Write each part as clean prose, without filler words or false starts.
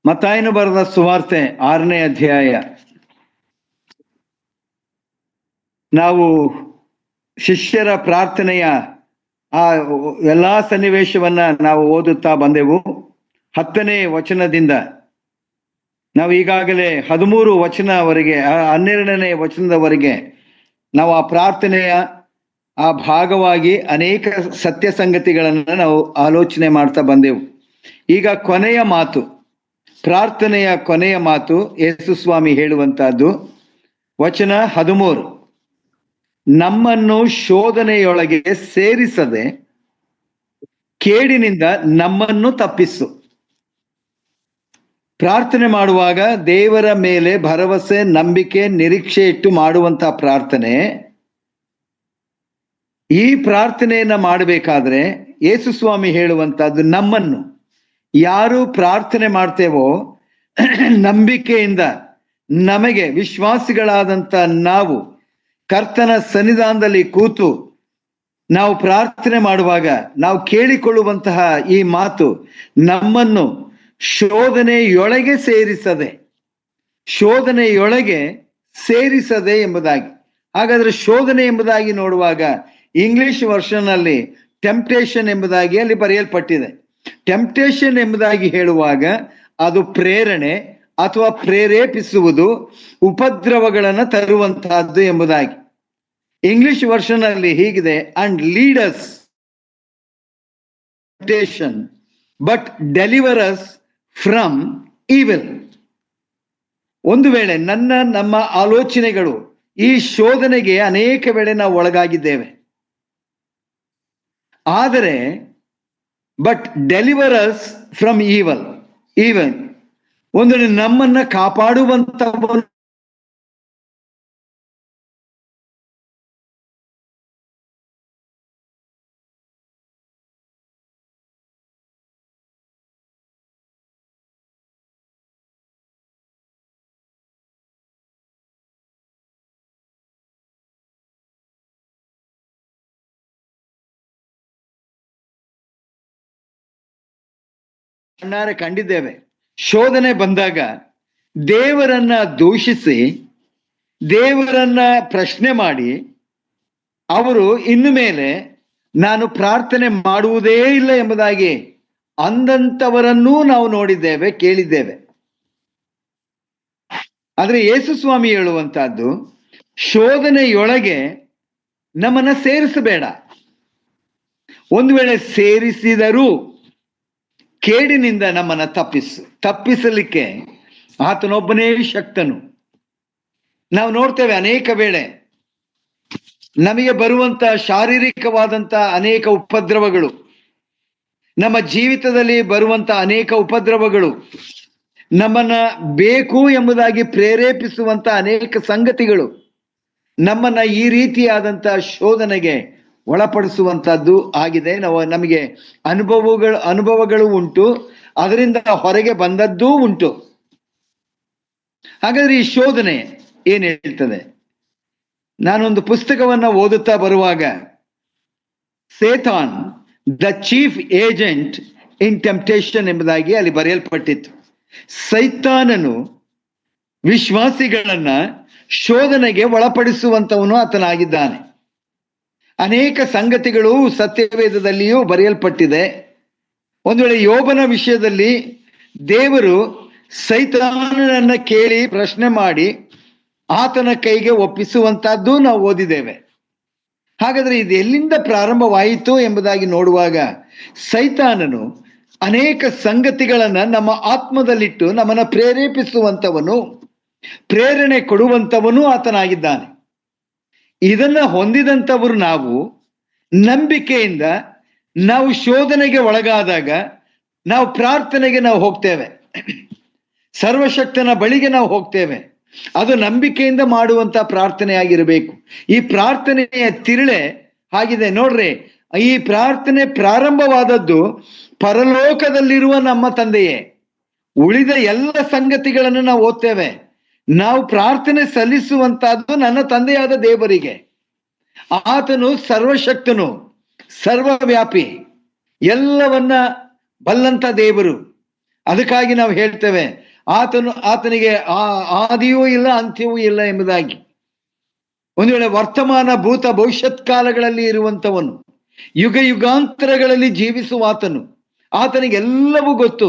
ಮತ್ತಾಯನು ಬರೆದ ಸುವಾರ್ತೆ 6ನೇ ಅಧ್ಯಾಯ. ನಾವು ಶಿಷ್ಯರ ಪ್ರಾರ್ಥನೆಯ ಆ ಎಲ್ಲಾ ಸನ್ನಿವೇಶವನ್ನ ನಾವು ಓದುತ್ತಾ ಬಂದೆವು. 10ನೇ ವಚನದಿಂದ ನಾವು ಈಗಾಗಲೇ 13 ವಚನವರೆಗೆ 12ನೇ ವಚನದವರೆಗೆ ನಾವು ಆ ಪ್ರಾರ್ಥನೆಯ ಆ ಭಾಗವಾಗಿ ಅನೇಕ ಸತ್ಯ ಸಂಗತಿಗಳನ್ನ ನಾವು ಆಲೋಚನೆ ಮಾಡ್ತಾ ಬಂದೆವು. ಈಗ ಕೊನೆಯ ಮಾತು, ಪ್ರಾರ್ಥನೆಯ ಕೊನೆಯ ಮಾತು ಯೇಸು ಸ್ವಾಮಿ ಹೇಳುವಂತಹದ್ದು ವಚನ 13. ನಮ್ಮನ್ನು ಶೋಧನೆಯೊಳಗೆ ಸೇರಿಸದೆ ಕೇಡಿನಿಂದ ನಮ್ಮನ್ನು ತಪ್ಪಿಸು. ಪ್ರಾರ್ಥನೆ ಮಾಡುವಾಗ ದೇವರ ಮೇಲೆ ಭರವಸೆ, ನಂಬಿಕೆ, ನಿರೀಕ್ಷೆ ಇಟ್ಟು ಮಾಡುವಂತಹ ಪ್ರಾರ್ಥನೆ. ಈ ಪ್ರಾರ್ಥನೆಯನ್ನ ಮಾಡಬೇಕಾದ್ರೆ ಯೇಸು ಸ್ವಾಮಿ ಹೇಳುವಂತಹದ್ದು, ನಮ್ಮನ್ನು ಯಾರು ಪ್ರಾರ್ಥನೆ ಮಾಡ್ತೇವೋ ನಂಬಿಕೆಯಿಂದ ನಮಗೆ ವಿಶ್ವಾಸಿಗಳಾದಂತ ನಾವು ಕರ್ತನ ಸನ್ನಿಧಾನದಲ್ಲಿ ಕೂತು ನಾವು ಪ್ರಾರ್ಥನೆ ಮಾಡುವಾಗ ನಾವು ಕೇಳಿಕೊಳ್ಳುವಂತಹ ಈ ಮಾತು, ನಮ್ಮನ್ನು ಶೋಧನೆಯೊಳಗೆ ಸೇರಿಸದೆ, ಶೋಧನೆಯೊಳಗೆ ಸೇರಿಸದೆ ಎಂಬುದಾಗಿ. ಹಾಗಾದ್ರೆ ಶೋಧನೆ ಎಂಬುದಾಗಿ ನೋಡುವಾಗ ಇಂಗ್ಲಿಷ್ ವರ್ಷನ್ ಅಲ್ಲಿ ಟೆಂಪ್ಟೇಷನ್ ಎಂಬುದಾಗಿ ಅಲ್ಲಿ ಬರೆಯಲ್ಪಟ್ಟಿದೆ. ಟೆಂಪ್ಟೇಷನ್ ಎಂಬುದಾಗಿ ಹೇಳುವಾಗ ಅದು ಪ್ರೇರಣೆ ಅಥವಾ ಪ್ರೇರೇಪಿಸುವುದು, ಉಪದ್ರವಗಳನ್ನು ತರುವಂತಹದ್ದು ಎಂಬುದಾಗಿ. ಇಂಗ್ಲಿಷ್ ವರ್ಷನ್ ಅಲ್ಲಿ ಹೀಗಿದೆ, and leaders temptation but deliver us from evil. ಒಂದು ವೇಳೆ ನಮ್ಮ ಆಲೋಚನೆಗಳು ಈ ಶೋಧನೆಗೆ ಅನೇಕ ವೇಳೆ ನಾವು ಒಳಗಾಗಿದ್ದೇವೆ, ಆದರೆ but deliver us from evil, even ಒಂದು ನಮ್ಮನ್ನ ಕಾಪಾಡುವಂತ ಕಣ್ಣಾರೆ ಕಂಡಿದ್ದೇವೆ. ಶೋಧನೆ ಬಂದಾಗ ದೇವರನ್ನ ದೂಷಿಸಿ, ದೇವರನ್ನ ಪ್ರಶ್ನೆ ಮಾಡಿ, ಅವರು ಇನ್ನು ಮೇಲೆ ನಾನು ಪ್ರಾರ್ಥನೆ ಮಾಡುವುದೇ ಇಲ್ಲ ಎಂಬುದಾಗಿ ಅಂದಂತವರನ್ನೂ ನಾವು ನೋಡಿದ್ದೇವೆ, ಕೇಳಿದ್ದೇವೆ. ಆದ್ರೆ ಯೇಸು ಸ್ವಾಮಿ ಹೇಳುವಂತಹದ್ದು, ಶೋಧನೆಯೊಳಗೆ ನಮ್ಮನ್ನ ಸೇರಿಸಬೇಡ. ಒಂದು ವೇಳೆ ಸೇರಿಸಿದರೂ ಕೇಡಿನಿಂದ ನಮ್ಮನ್ನ ತಪ್ಪಿಸಲಿಕ್ಕೆ ಆತನೊಬ್ಬನೇ ಶಕ್ತನು. ನಾವು ನೋಡ್ತೇವೆ ಅನೇಕ ವೇಳೆ ನಮಗೆ ಬರುವಂತ ಶಾರೀರಿಕವಾದಂತ ಅನೇಕ ಉಪದ್ರವಗಳು, ನಮ್ಮ ಜೀವಿತದಲ್ಲಿ ಬರುವಂತ ಅನೇಕ ಉಪದ್ರವಗಳು, ನಮ್ಮನ್ನ ಬೇಕು ಎಂಬುದಾಗಿ ಪ್ರೇರೇಪಿಸುವಂತ ಅನೇಕ ಸಂಗತಿಗಳು ನಮ್ಮನ್ನ ಈ ರೀತಿಯಾದಂತ ಶೋಧನೆಗೆ ಒಳಪಡಿಸುವಂತಹದ್ದು ಆಗಿದೆ. ನಮಗೆ ಅನುಭವಗಳು ಉಂಟು, ಅದರಿಂದ ಹೊರಗೆ ಬಂದದ್ದೂ ಉಂಟು. ಹಾಗಾದ್ರೆ ಈ ಶೋಧನೆ ಏನ್ ಹೇಳ್ತದೆ? ನಾನೊಂದು ಪುಸ್ತಕವನ್ನ ಓದುತ್ತಾ ಬರುವಾಗ, Satan the chief agent in temptation ಎಂಬುದಾಗಿ ಅಲ್ಲಿ ಬರೆಯಲ್ಪಟ್ಟಿತ್ತು. ಸೈತಾನನು ವಿಶ್ವಾಸಿಗಳನ್ನ ಶೋಧನೆಗೆ ಒಳಪಡಿಸುವಂತವನು ಆತನಾಗಿದ್ದಾನೆ. ಅನೇಕ ಸಂಗತಿಗಳು ಸತ್ಯವೇದದಲ್ಲಿಯೂ ಬರೆಯಲ್ಪಟ್ಟಿದೆ. ಒಂದು ವೇಳೆ ಯೋಬನ ವಿಷಯದಲ್ಲಿ ದೇವರು ಸೈತಾನನನ್ನ ಕೇಳಿ ಪ್ರಶ್ನೆ ಮಾಡಿ ಆತನ ಕೈಗೆ ಒಪ್ಪಿಸುವಂತಹದ್ದು ನಾವು ಓದಿದ್ದೇವೆ. ಹಾಗಾದ್ರೆ ಇದು ಎಲ್ಲಿಂದ ಪ್ರಾರಂಭವಾಯಿತು ಎಂಬುದಾಗಿ ನೋಡುವಾಗ, ಸೈತಾನನು ಅನೇಕ ಸಂಗತಿಗಳನ್ನ ನಮ್ಮ ಆತ್ಮದಲ್ಲಿಟ್ಟು ನಮ್ಮನ್ನ ಪ್ರೇರೇಪಿಸುವಂತವನು, ಪ್ರೇರಣೆ ಕೊಡುವಂತವನು ಆತನಾಗಿದ್ದಾನೆ. ಇದನ್ನ ಹೊಂದಿದಂಥವರು ನಾವು ನಂಬಿಕೆಯಿಂದ ನಾವು ಶೋಧನೆಗೆ ಒಳಗಾದಾಗ ನಾವು ಪ್ರಾರ್ಥನೆಗೆ ನಾವು ಹೋಗ್ತೇವೆ, ಸರ್ವಶಕ್ತನ ಬಳಿಗೆ ನಾವು ಹೋಗ್ತೇವೆ. ಅದು ನಂಬಿಕೆಯಿಂದ ಮಾಡುವಂತ ಪ್ರಾರ್ಥನೆ ಆಗಿರಬೇಕು. ಈ ಪ್ರಾರ್ಥನೆಯ ತಿರುಳೆ ಆಗಿದೆ ನೋಡ್ರಿ. ಈ ಪ್ರಾರ್ಥನೆ ಪ್ರಾರಂಭವಾದದ್ದು ಪರಲೋಕದಲ್ಲಿರುವ ನಮ್ಮ ತಂದೆಯೇ. ಉಳಿದ ಎಲ್ಲ ಸಂಗತಿಗಳನ್ನು ನಾವು ಓದ್ತೇವೆ. ನಾವು ಪ್ರಾರ್ಥನೆ ಸಲ್ಲಿಸುವಂತಹದ್ದು ನನ್ನ ತಂದೆಯಾದ ದೇವರಿಗೆ. ಆತನು ಸರ್ವಶಕ್ತನು, ಸರ್ವವ್ಯಾಪಿ, ಎಲ್ಲವನ್ನ ಬಲ್ಲಂತ ದೇವರು. ಅದಕ್ಕಾಗಿ ನಾವು ಹೇಳ್ತೇವೆ ಆತನಿಗೆ ಆದಿಯೂ ಇಲ್ಲ ಅಂತ್ಯವೂ ಇಲ್ಲ ಎಂಬುದಾಗಿ. ಒಂದು ವೇಳೆ ವರ್ತಮಾನ ಭೂತ ಭವಿಷ್ಯತ್ ಕಾಲಗಳಲ್ಲಿ ಇರುವಂತವನು, ಯುಗ ಯುಗಾಂತರಗಳಲ್ಲಿ ಜೀವಿಸುವ ಆತನಿಗೆ ಎಲ್ಲವೂ ಗೊತ್ತು.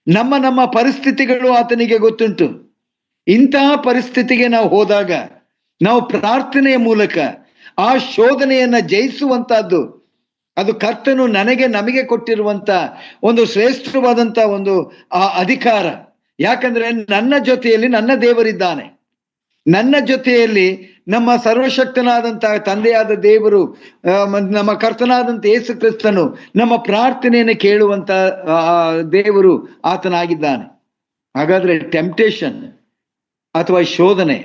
ನಮ್ಮ ಪರಿಸ್ಥಿತಿಗಳು ಆತನಿಗೆ ಗೊತ್ತುಂಟು. ಇಂತಹ ಪರಿಸ್ಥಿತಿಗೆ ನಾವು ಹೋದಾಗ ನಾವು ಪ್ರಾರ್ಥನೆಯ ಮೂಲಕ ಆ ಶೋಧನೆಯನ್ನ ಜಯಿಸುವಂತಹದ್ದು, ಅದು ಕರ್ತನು ನಮಗೆ ಕೊಟ್ಟಿರುವಂತ ಒಂದು ಶ್ರೇಷ್ಠವಾದಂತ ಒಂದು ಅಧಿಕಾರ. ಯಾಕಂದ್ರೆ ನನ್ನ ಜೊತೆಯಲ್ಲಿ ನನ್ನ ದೇವರಿದ್ದಾನೆ, ನನ್ನ ಜೊತೆಯಲ್ಲಿ ನಮ್ಮ ಸರ್ವಶಕ್ತನಾದಂತಹ ತಂದೆಯಾದ ದೇವರು, ನಮ್ಮ ಕರ್ತನಾದಂತ ಯೇಸು ಕ್ರಿಸ್ತನು ನಮ್ಮ ಪ್ರಾರ್ಥನೆಯನ್ನು ಕೇಳುವಂತ ದೇವರು ಆತನಾಗಿದ್ದಾನೆ. ಹಾಗಾದ್ರೆ ಟೆಂಪ್ಟೇಷನ್ ಅಥವಾ ಶೋಧನೆ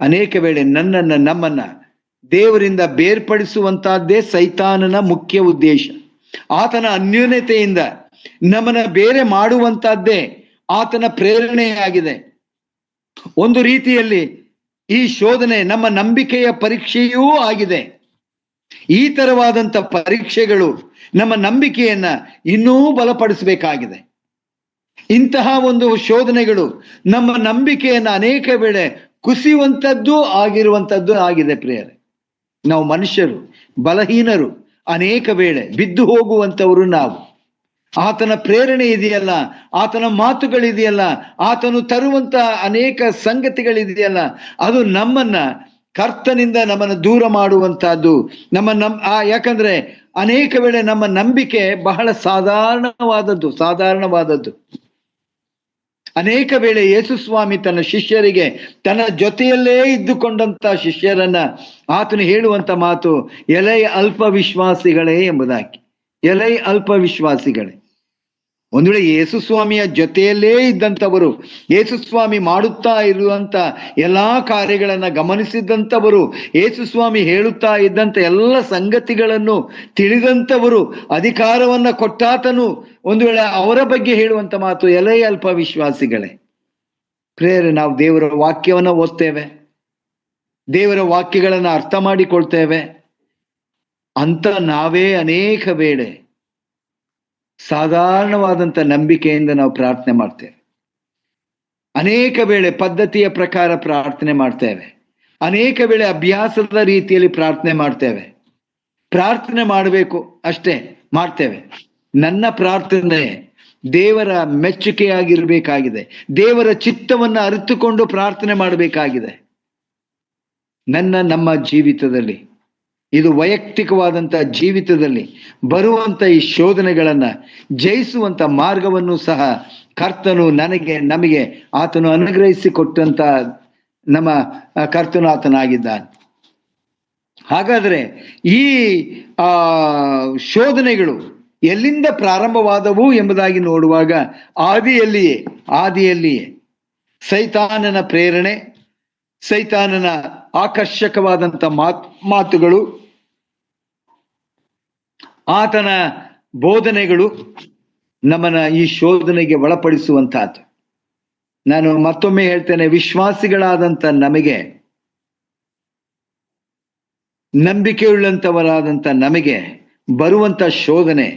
ಅನೇಕ ವೇಳೆ ನಮ್ಮನ್ನ ದೇವರಿಂದ ಬೇರ್ಪಡಿಸುವಂತಹದ್ದೇ ಸೈತಾನನ ಮುಖ್ಯ ಉದ್ದೇಶ. ಆತನ ಅನ್ಯೂನ್ಯತೆಯಿಂದ ನಮ್ಮನ್ನ ಬೇರೆ ಮಾಡುವಂತಹದ್ದೇ ಆತನ ಪ್ರೇರಣೆಯಾಗಿದೆ. ಒಂದು ರೀತಿಯಲ್ಲಿ ಈ ಶೋಧನೆ ನಮ್ಮ ನಂಬಿಕೆಯ ಪರೀಕ್ಷೆಯೂ ಆಗಿದೆ. ಈ ತರವಾದಂತ ಪರೀಕ್ಷೆಗಳು ನಮ್ಮ ನಂಬಿಕೆಯನ್ನ ಇನ್ನೂ ಬಲಪಡಿಸಬೇಕಾಗಿದೆ. ಇಂತಹ ಒಂದು ಶೋಧನೆಗಳು ನಮ್ಮ ನಂಬಿಕೆಯನ್ನ ಅನೇಕ ವೇಳೆ ಕುಸಿಯುವಂಥದ್ದು ಆಗಿದೆ ಪ್ರಿಯರೇ. ನಾವು ಮನುಷ್ಯರು, ಬಲಹೀನರು, ಅನೇಕ ವೇಳೆ ಬಿದ್ದು ಹೋಗುವಂಥವರು ನಾವು. ಆತನ ಪ್ರೇರಣೆ ಇದೆಯಲ್ಲ, ಆತನ ಮಾತುಗಳಿದೆಯಲ್ಲ, ಆತನು ತರುವಂತ ಅನೇಕ ಸಂಗತಿಗಳಿದೆಯಲ್ಲ, ಅದು ಕರ್ತನಿಂದ ನಮ್ಮನ್ನು ದೂರ ಮಾಡುವಂತಹದ್ದು. ಯಾಕಂದ್ರೆ ಅನೇಕ ವೇಳೆ ನಮ್ಮ ನಂಬಿಕೆ ಬಹಳ ಸಾಧಾರಣವಾದದ್ದು. ಅನೇಕ ವೇಳೆ ಯೇಸು ಸ್ವಾಮಿ ತನ್ನ ಶಿಷ್ಯರಿಗೆ, ತನ್ನ ಜೊತೆಯಲ್ಲೇ ಇದ್ದುಕೊಂಡಂತ ಶಿಷ್ಯರನ್ನ ಆತನು ಹೇಳುವಂತ ಮಾತು, ಎಲೈ ಅಲ್ಪ ವಿಶ್ವಾಸಿಗಳೇ ಎಂಬುದಾಗಿ. ಎಲೈ ಅಲ್ಪ ವಿಶ್ವಾಸಿಗಳೇ. ಒಂದು ವೇಳೆ ಯೇಸು ಸ್ವಾಮಿಯ ಜೊತೆಯಲ್ಲೇ ಇದ್ದಂಥವರು, ಯೇಸು ಸ್ವಾಮಿ ಮಾಡುತ್ತಾ ಇರುವಂತ ಎಲ್ಲಾ ಕಾರ್ಯಗಳನ್ನ ಗಮನಿಸಿದಂಥವರು, ಯೇಸು ಸ್ವಾಮಿ ಹೇಳುತ್ತಾ ಇದ್ದಂತ ಎಲ್ಲ ಸಂಗತಿಗಳನ್ನು ತಿಳಿದಂಥವರು, ಅಧಿಕಾರವನ್ನ ಕೊಟ್ಟಾತನು ಒಂದು ವೇಳೆ ಅವರ ಬಗ್ಗೆ ಹೇಳುವಂತ ಮಾತು, ಎಲೈ ಅಲ್ಪ ವಿಶ್ವಾಸಿಗಳೇ. ಪ್ರೇರೆ, ನಾವು ದೇವರ ವಾಕ್ಯವನ್ನ ಓದ್ತೇವೆ, ದೇವರ ವಾಕ್ಯಗಳನ್ನ ಅರ್ಥ ಮಾಡಿಕೊಳ್ತೇವೆ ಅಂತ ನಾವೇ ಅನೇಕ ವೇಳೆ ಸಾಧಾರಣವಾದಂಥ ನಂಬಿಕೆಯಿಂದ ನಾವು ಪ್ರಾರ್ಥನೆ ಮಾಡ್ತೇವೆ. ಅನೇಕ ವೇಳೆ ಪದ್ಧತಿಯ ಪ್ರಕಾರ ಪ್ರಾರ್ಥನೆ ಮಾಡ್ತೇವೆ, ಅನೇಕ ವೇಳೆ ಅಭ್ಯಾಸದ ರೀತಿಯಲ್ಲಿ ಪ್ರಾರ್ಥನೆ ಮಾಡ್ತೇವೆ. ಪ್ರಾರ್ಥನೆ ಮಾಡಬೇಕು ಅಷ್ಟೇ ಮಾಡ್ತೇವೆ. ನನ್ನ ಪ್ರಾರ್ಥನೆ ದೇವರ ಮೆಚ್ಚುಗೆಯಾಗಿರ್ಬೇಕಾಗಿದೆ, ದೇವರ ಚಿತ್ತವನ್ನು ಅರಿತುಕೊಂಡು ಪ್ರಾರ್ಥನೆ ಮಾಡಬೇಕಾಗಿದೆ. ನಮ್ಮ ಜೀವಿತದಲ್ಲಿ, ಇದು ವೈಯಕ್ತಿಕವಾದಂಥ ಜೀವಿತದಲ್ಲಿ ಬರುವಂತ ಈ ಶೋಧನೆಗಳನ್ನ ಜಯಿಸುವಂತ ಮಾರ್ಗವನ್ನು ಸಹ ಕರ್ತನು ನಮಗೆ ಆತನು ಅನುಗ್ರಹಿಸಿಕೊಟ್ಟಂತ ನಮ್ಮ ಕರ್ತನು ಆತನಾಗಿದ್ದಾನೆ. ಹಾಗಾದ್ರೆ ಈ ಶೋಧನೆಗಳು ಎಲ್ಲಿಂದ ಪ್ರಾರಂಭವಾದವು ಎಂಬುದಾಗಿ ನೋಡುವಾಗ ಆದಿಯಲ್ಲಿಯೇ ಸೈತಾನನ ಪ್ರೇರಣೆ, ಸೈತಾನನ ಆಕರ್ಷಕವಾದಂಥ ಮಾತುಗಳು, ಆತನ ಬೋಧನೆಗಳು ನಮ್ಮನ್ನ ಈ ಶೋಧನೆಗೆ ಒಳಪಡಿಸುವಂತಹದ್ದು. ನಾನು ಮತ್ತೊಮ್ಮೆ ಹೇಳ್ತೇನೆ, ವಿಶ್ವಾಸಿಗಳಾದಂಥ ನಮಗೆ, ನಂಬಿಕೆಯುಳ್ಳಂಥವರಾದಂಥ ನಮಗೆ ಬರುವಂತ ಶೋಧನೆ